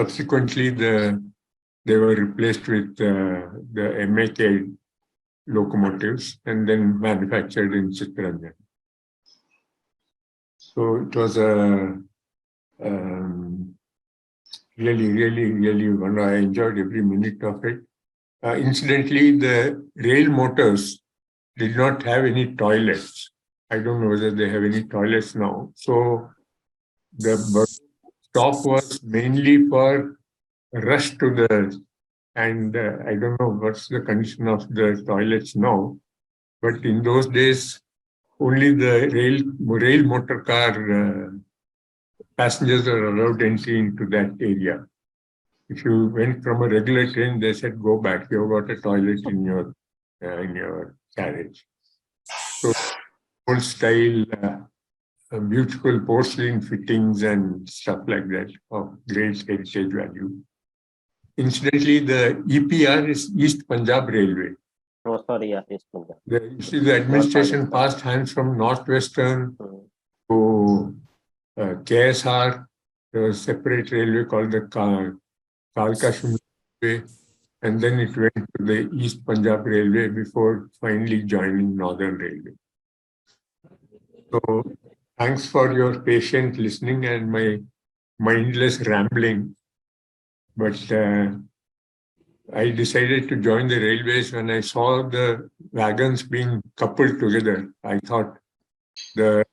Subsequently, they were replaced with the MAK locomotives and then manufactured in Chittaranjan. So it was a really one. I enjoyed every minute of it. Incidentally, the rail motors did not have any toilets. I don't know whether they have any toilets now. So the stop was mainly for rush to the, and I don't know what's the condition of the toilets now, but in those days, only the rail motor car passengers are allowed entry into that area. If you went from a regular train, they said, go back. You've got a toilet in your carriage. So old style, beautiful porcelain fittings and stuff like that of great heritage value. Incidentally, the EPR is East Punjab Railway. Oh, sorry, yeah, East Punjab. You see, the administration passed hands from Northwestern to KSR. There was a separate railway called the Kalka Shimla Railway, and then it went to the East Punjab Railway before finally joining Northern Railway. So, thanks for your patient listening and my mindless rambling. But I decided to join the railways when I saw the wagons being coupled together. I thought my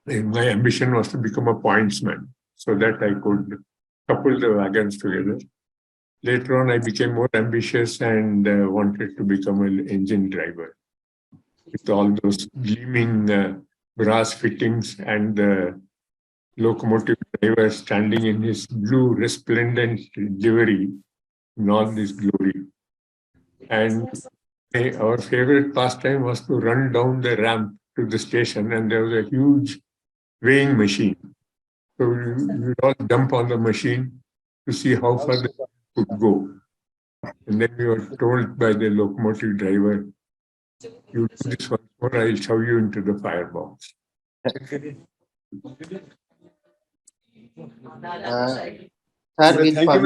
ambition was to become a pointsman so that I could couple the wagons together. Later on, I became more ambitious and wanted to become an engine driver with all those gleaming brass fittings and the locomotive driver standing in his blue resplendent livery in all this glory. And our favorite pastime was to run down the ramp to the station, and there was a huge weighing machine. So we all jump on the machine to see how far the could go. And then we were told by the locomotive driver, you do this once more, I'll shove you into the firebox. Thank you,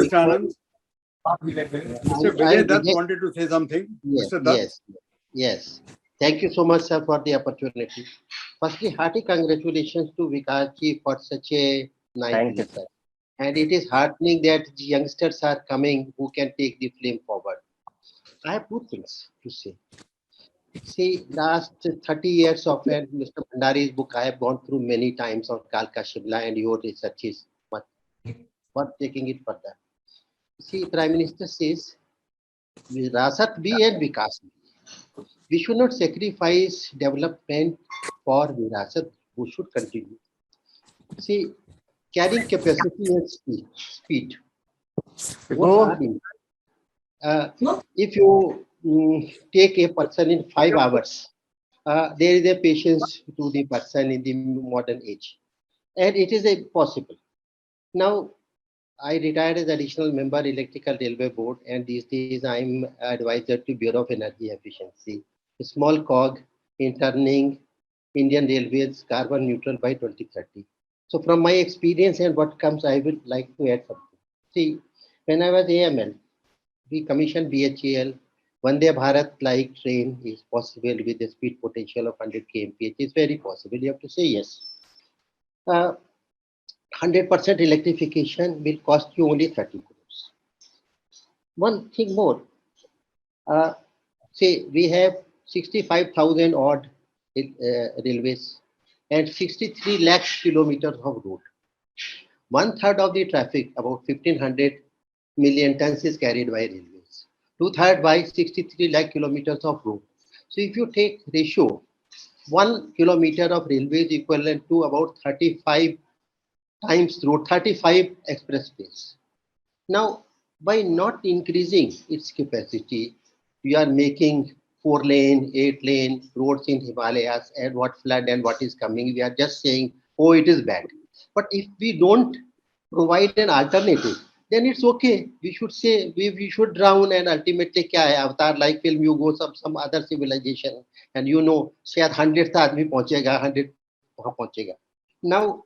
Mr. Anand. Mr. Vijay Dutt wanted to say something. Yes, Mr. Dutt. yes. Thank you so much, sir, for the opportunity. Firstly, hearty congratulations to Vikas ji for such a nice Thank you, lecture. And it is heartening that the youngsters are coming who can take the flame forward. I have two things to say. See, last 30 years of Mr. Bhandari's book, I have gone through many times on Kalka Shimla, and your research is worth taking it further. See, Prime Minister says, Virasat bhi and Vikas bhi. We should not sacrifice development for Virasat, we should continue. See, carrying capacity and speed. If you take a person in 5 hours, there is a patience to the person in the modern age. And it is possible. Now, I retired as additional member Electrical Railway Board, and these days I'm advisor to Bureau of Energy Efficiency. A small cog in turning Indian Railways carbon neutral by 2030. So from my experience and what comes, I would like to add something. See, when I was AML, we commissioned BHEL. Vande Bharat like train is possible with a speed potential of 100 kmph. It is very possible. You have to say yes. 100% electrification will cost you only 30 crores. One thing more. Say we have 65,000 odd railways and 63 lakh kilometers of road. 1/3 of the traffic, about 1,500 million tons, is carried by railways. 2/3 by 63 lakh kilometers of road. So if you take ratio, 1 kilometer of railway is equivalent to about 35 times road, 35 expressways. Now, by not increasing its capacity, we are making 4-lane, 8-lane roads in Himalayas, and what flood and what is coming, we are just saying, oh, it is bad. But if we don't provide an alternative, then it's okay. We should say we should drown, and ultimately kya hai, Avatar like film, you go some other civilization, and you know, shayad 100th aadmi pahunchega, 100 wahan pahunchega. Now,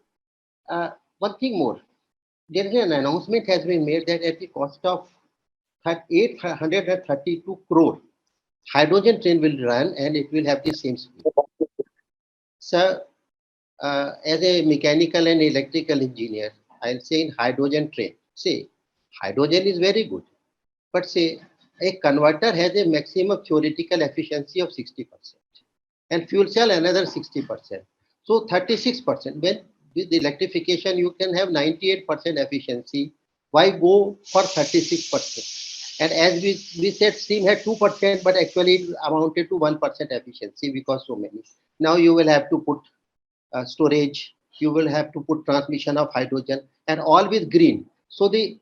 one thing more. There is an announcement has been made that at the cost of 832 crore, hydrogen train will run and it will have the same speed. Sir, as a mechanical and electrical engineer, I'll say in hydrogen train, say hydrogen is very good, but say a converter has a maximum theoretical efficiency of 60% and fuel cell another 60%. So 36%. When with electrification you can have 98% efficiency, why go for 36%? And as we said, steam had 2%, but actually it amounted to 1% efficiency because so many. Now you will have to put storage, you will have to put transmission of hydrogen, and all with green. So the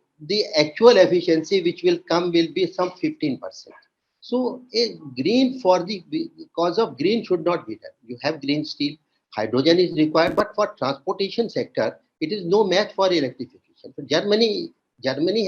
actual efficiency which will come will be some 15%. So a green for the cause of green should not be done. You have green steel, hydrogen is required, but for transportation sector, it is no match for electrification. So Germany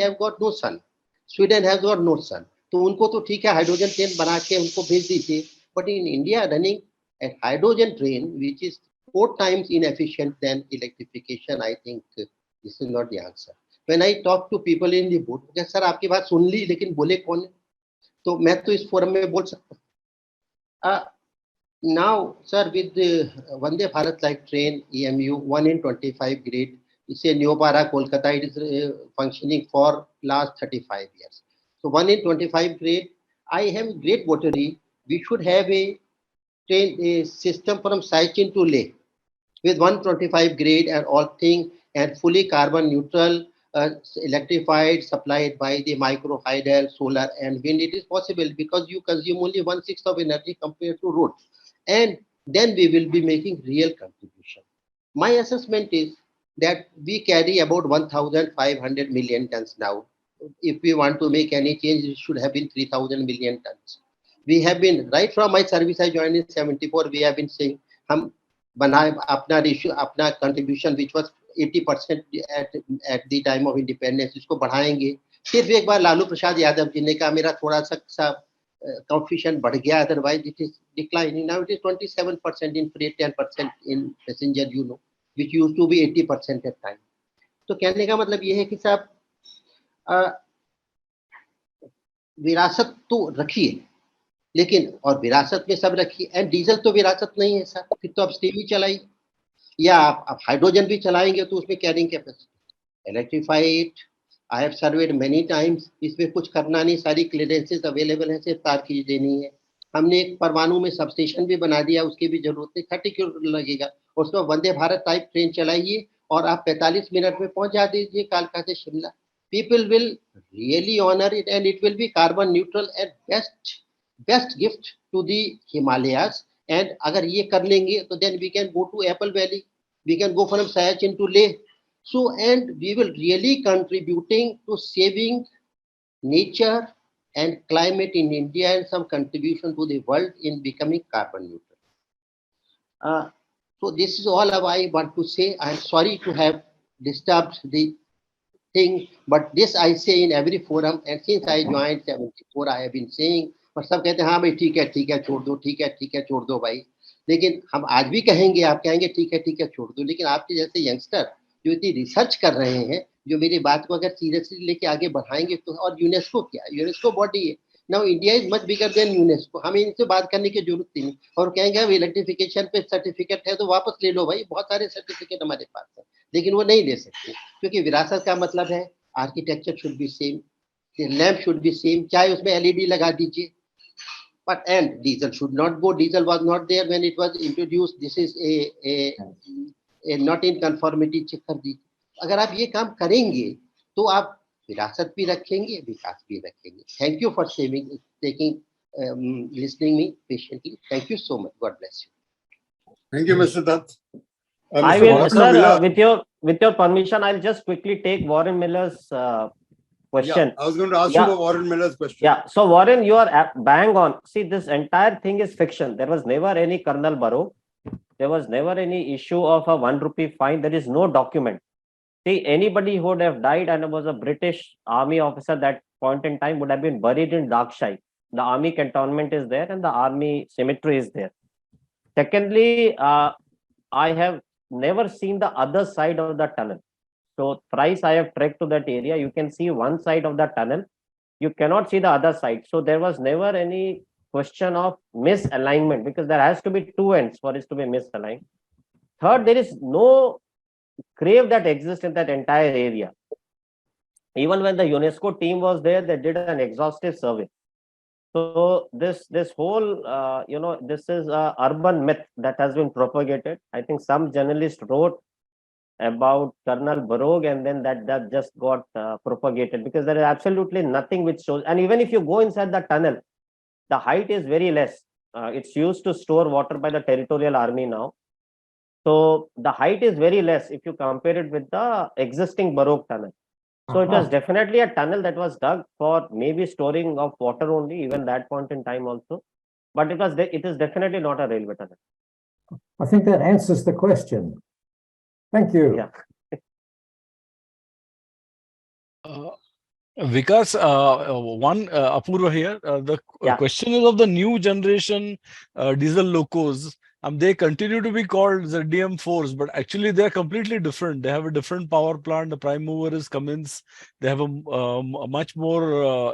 have got no sun, Sweden has got no sun. तो उनको तो ठीक है hydrogen train बना के उनको भेज दीजिए, but in India running a hydrogen train which is 4 times inefficient than electrification, I think this is not the answer. When I talk to people in the boat, sir आपकी बात सुन ली लेकिन बोले कौन है? तो मैं तो इस फोरम में बोल सकता हूँ. Now, sir, with the Vande Bharat like train EMU 1 in 25 grade, it's a Neopara Kolkata. It is functioning for last 35 years. So 1 in 25 grade, I have great votary. We should have a train a system from Sachin to Leh with 125 grade and all thing and fully carbon neutral, electrified, supplied by the micro hydel, solar and wind. It is possible because you consume only 1/6 of energy compared to road. And then we will be making real contribution. My assessment is that we carry about 1,500 million tons now. If we want to make any change, it should have been 3,000 million tons. We have been, right from my service, I joined in 74, we have been saying, हम बनाए अपना ratio अपना contribution which was 80% at the time of independence, इसको बढ़ाएंगे. सिर्फ एक बार लालू प्रसाद यादव जी ने कहा मेरा थोड़ा सा coefficient बढ़ गया, otherwise it is declining. Now it is 27% in freight, 10% in passenger, you know, which used to be 80% at time. तो कहने का मतलब ये है कि साहब विरासत तो रखिए, लेकिन और विरासत में सब रखिए. एंड डीजल तो विरासत नहीं है सर, फिर तो आप स्टीम ही चलाइए या आप हाइड्रोजन भी चलाएंगे तो उसमें carrying capacity electrified. I have served many times. इसमें कुछ करना नहीं, सारी क्लियरेंसेस अवेलेबल है, सिर्फ तार खींच देनी है. हमने एक परमाणु में सबस्टेशन भी बना दिया, उसकी भी जरूरत नहीं. 30 किलोमीटर लगेगा, उसमें वंदे भारत टाइप ट्रेन चलाइए और आप 45 मिनट में पहुंच जा दीजिए कालका से Shimla. People will really honour it and it will be carbon neutral and best gift to the Himalayas. And अगर ये कर लेंगे तो then we can go to apple valley, we can go from Siachen to Leh. So, and we will really contributing to saving nature and climate in India and some contribution to the world in becoming carbon neutral. So this is all I want to say. I am sorry to have disturbed the thing, but this I say in every forum, and since I joined 74, I have been saying. पर सब कहते हैं हाँ भाई ठीक है छोड़ दो, ठीक है छोड़ दो भाई. लेकिन हम आज भी कहेंगे, आप कहेंगे ठीक है छोड़ दो. लेकिन आपके जैसे यंगस्टर जो इतनी रिसर्च कर रहे हैं, जो मेरी बात को अगर सीरियसली लेके आगे बढ़ाएंगे तो. और यूनेस्को क्या है, यूनेस्को बॉडी है. Now India is much bigger than UNESCO. हमें इनसे बात करने की जरूरत नहीं. और कहेंगे अब इलेक्ट्रिफिकेशन पे सर्टिफिकेट है तो वापस ले लो भाई, बहुत सारे सर्टिफिकेट हमारे पास है, लेकिन वो नहीं ले सकते क्योंकि विरासत का मतलब है architecture should be same, lamp should be same, चाहे उसमें एलईडी लगा दीजिए. But and diesel should not go. Diesel was not there when it was introduced. This is a not in conformity. Check कर दीजिए. अगर आप ये काम करेंगे तो आप विरासत भी रखेंगे, विकास भी रखेंगे. Thank you for listening me patiently. Thank you so much. God bless you. Thank you, Mr. Dutt. I Mr. will, Walker sir, Miller. with your permission, I'll just quickly take Warren Miller's question. Yeah, I was going to ask you about Warren Miller's question. Yeah, so Warren, you are bang on. See, this entire thing is fiction. There was never any Colonel Barrow. There was never any issue of a ₹1 fine. There is no document. See, anybody who would have died and was a British army officer that point in time would have been buried in Darkshire. The army cantonment is there and the army cemetery is there. Secondly, I have never seen the other side of the tunnel. So thrice I have trekked to that area. You can see one side of the tunnel. You cannot see the other side. So there was never any question of misalignment because there has to be two ends for it to be misaligned. Third, there is no grave that exists in that entire area. Even when the UNESCO team was there, they did an exhaustive survey. So this whole, this is an urban myth that has been propagated. I think some journalist wrote about Colonel Barrow and then that just got propagated because there is absolutely nothing which shows. And even if you go inside the tunnel, the height is very less. It's used to store water by the territorial army now. So the height is very less if you compare it with the existing Baroque tunnel. So it was definitely a tunnel that was dug for maybe storing of water only, even that point in time also. But it is definitely not a railway tunnel. I think that answers the question. Thank you. Yeah. Vikas, Apurva here. The Yeah. question is of the new generation diesel locos. They continue to be called the DM4s, but actually they are completely different. They have a different power plant. The prime mover is Cummins. They have a much more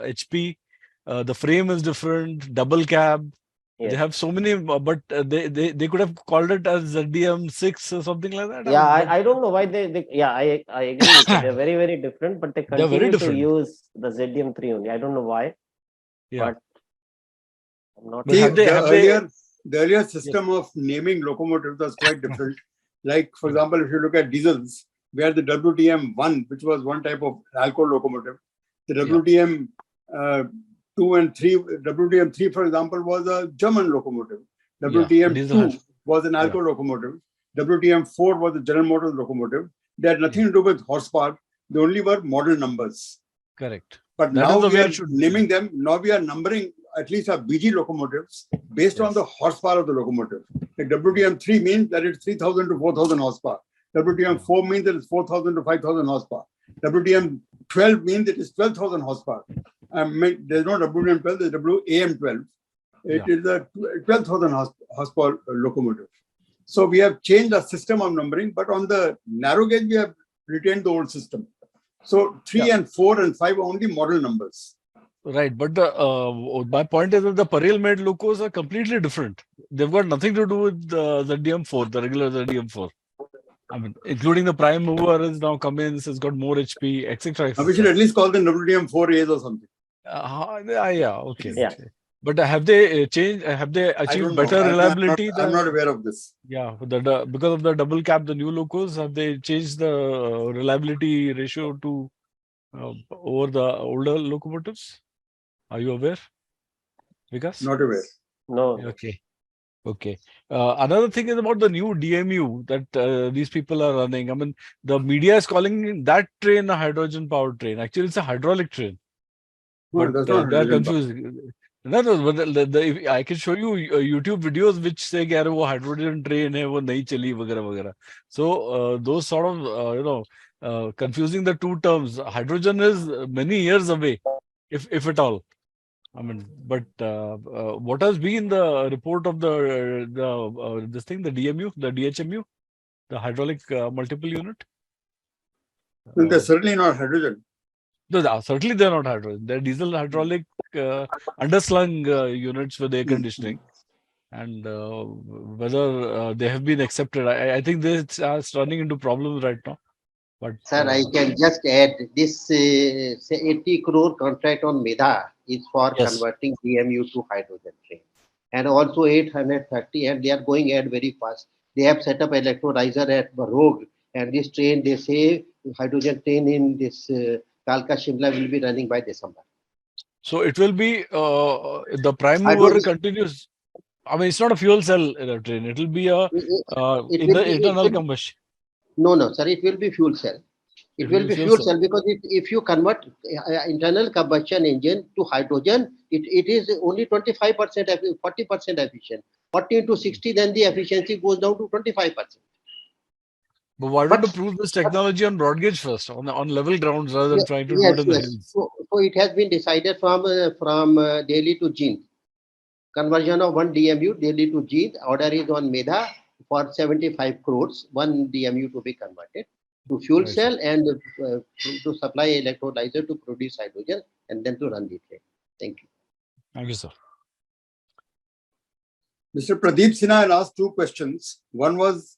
HP. The frame is different. Double cab. Yes. They have so many, but they could have called it as the DM6 or something like that. Yeah, I don't know why they yeah, I agree with you. They're very, very different, but they They're very continue to different. use the ZDM3 only. I don't know why. Yeah. But I'm not But See, have they- the earlier system of naming locomotives was quite different. Like, for example, if you look at diesels, we had the WTM1, which was one type of alcohol locomotive. The WTM 2 and 3, WTM3, for example, was a German locomotive. WTM2 was an alcohol locomotive. WTM4 was a General Motors locomotive. They had nothing to do with horsepower. They only were model numbers. Correct. But That now is the we way are it should be. naming them. Now we are numbering at least our BG locomotives based on the horsepower of the locomotive. Like WTM3 means that it's 3,000 to 4,000 horsepower. WTM4 means that it's 4,000 to 5,000 horsepower. WTM12 means it is 12,000 horsepower. There's no WTM12, there's WAM12. It is a 12,000 horsepower locomotive. So we have changed our system of numbering, but on the narrow gauge, we have retained the old system. So 3 and 4 and 5 are only model numbers. Right, but my point is that the Parel-made locos are completely different. They've got nothing to do with the DM4, the regular ZDM4. I mean, including the prime mover is now Cummins, has got more HP, etc. We should at least call them WTM4As or something. Yeah, okay. Yeah. But have they changed? Have they achieved better reliability? I'm not aware of this. Yeah, because of the double cab, the new locos, have they changed the reliability ratio to over the older locomotives? Are you aware, Vikas? Not aware. no. Okay. Another thing is about the new DMU that these people are running. I mean, the media is calling that train a hydrogen powered train. Actually, it's a hydraulic train. No, But that's not they are hydrogen confused. No, but I can show you YouTube videos which say that वो hydrogen train है, वो नहीं चली वगैरह वगैरह. So those sort of confusing the two terms. Hydrogen is many years away, if at all. I mean, but what has been the report of this thing, the DMU, the DHMU, the hydraulic multiple unit? Well, they're certainly not hydrogen. No, certainly they're not hydrogen. They're diesel hydraulic underslung units with air conditioning. And whether they have been accepted, I think they are running into problems right now. But Sir, I can just add this say 80 crore contract on Medha is for converting DMU to hydrogen train, and also 830, and they are going ahead very fast. They have set up electrolyzer at Barog, and this train, they say hydrogen train in this Kalka Shimla will be running by December. So it will be the prime mover continues. I mean, it's not a fuel cell train. It will be a internal combustion. No, sir. It will be fuel cell. It will be fuel cell because if you convert internal combustion engine to hydrogen, it is only 25%, 40% efficient. 40 into 60, then the efficiency goes down to 25%. But why don't you prove this technology on broad gauge first, on level grounds, rather than trying to do it in the hills? So it has been decided from Delhi to Jind. Conversion of one DMU, Delhi to Jind. Order is on Medha for 75 crores, one DMU to be converted to fuel cell and to supply electrolyzer to produce hydrogen and then to run the train. Thank you. Thank you, sir. Mr. Pradeep Sinha had asked two questions. One was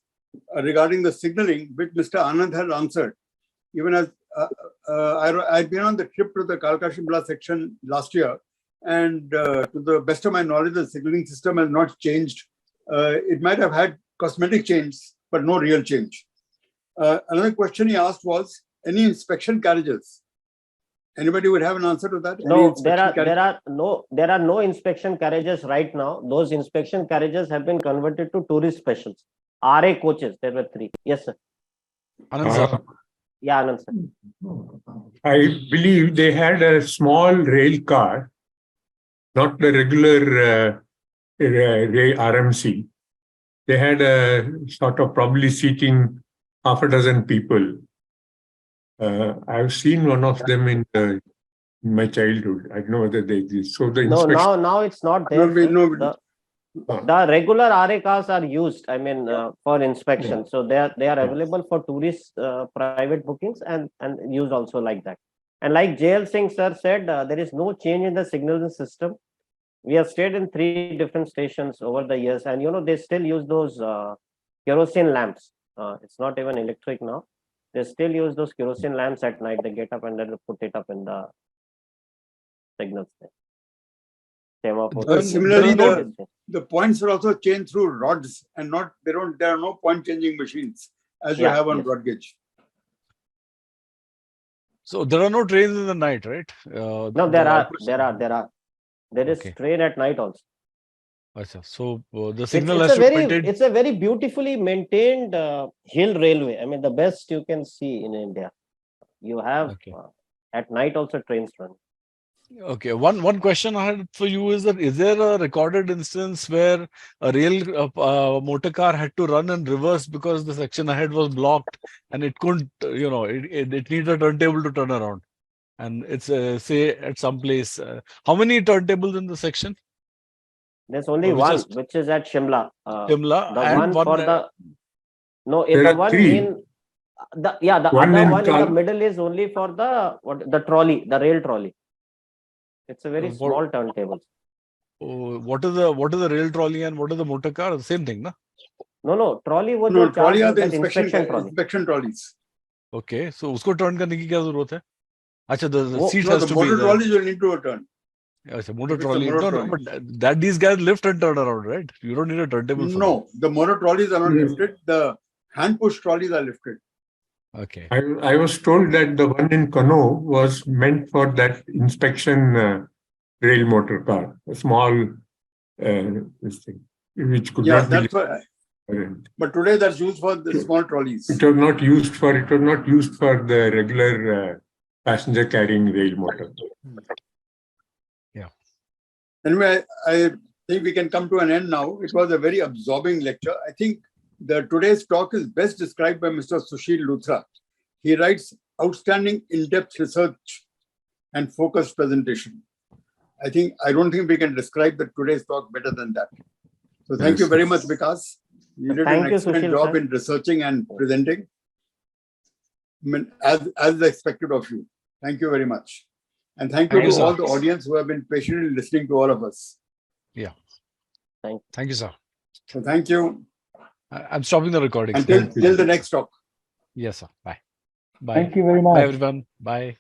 regarding the signaling, which Mr. Anand had answered. Even as I'd been on the trip to the Kalka Shimla section last year, and to the best of my knowledge, the signaling system has not changed. It might have had cosmetic change, but no real change. Another question he asked was, any inspection carriages? Anybody would have an answer to that? No, there are no inspection carriages right now. Those inspection carriages have been converted to tourist specials. RA coaches. There were 3. Yes, sir. Anand sir. Yeah, Anand sir. I believe they had a small rail car, not the regular RMC. They had a sort of probably seating half a dozen people. I've seen one of them in my childhood. I don't know whether they exist. So the No, inspection. now it's not there. Sir. Nobody. The regular RA cars are used, I mean, for inspection. So they are available for tourist private bookings and used also like that. And like JL Singh sir said, there is no change in the signaling system. We have stayed in 3 different stations over the years, and they still use those kerosene lamps. It's not even electric now. They still use those kerosene lamps at night. They get up and then put it up in the signals there. Similarly, the points are also changed through rods and not there are no point changing machines as you have on broad gauge. So there are no trains in the night, right? No, there are. There is train at night also. So the signal has to be maintained. It's a very beautifully maintained hill railway. I mean, the best you can see in India. You have at night also trains run. Okay, one question I had for you is that is there a recorded instance where a rail motor car had to run in reverse because the section ahead was blocked and it couldn't, it needed a turntable to turn around, and it's say at some place. How many turntables in the section? There's only one, which is at Shimla. Shimla, the and one for the there the one 3. in the other one in the middle is only for the trolley, the rail trolley. It's a very small turntable. What is the rail trolley and what is the motor car? The same thing, no? No, trolley was trolley are the inspection trolleys. Okay, so usko turn karne ki kya zarurat hai? Acha, the seat no, has the to motor be trolleys will need to turn. Yes, motor trolley. No, but that these guys lift and turn around, right? You don't need a turntable for No, the motor trolleys are not lifted. The hand push trolleys are lifted. Okay. I was told that the one in Kano was meant for that inspection rail motor car, a small this thing, which could not be. But today that's used for the small trolleys. It was not used for the regular passenger carrying rail motor. Yeah. Anyway, I think we can come to an end now. It was a very absorbing lecture. I think today's talk is best described by Mr. Sushil Luthra. He writes outstanding in-depth research and focused presentation. I don't think we can describe today's talk better than that. So thank you very much, Vikas. You did an excellent job in researching and presenting, as expected of you. Thank you very much. And thank you to all the audience who have been patiently listening to all of us. Yeah. Thank you, sir. So thank you. I'm stopping the recording. Until the next talk. Yes, sir. Bye. Bye. Thank you very much. Bye, everyone. Bye.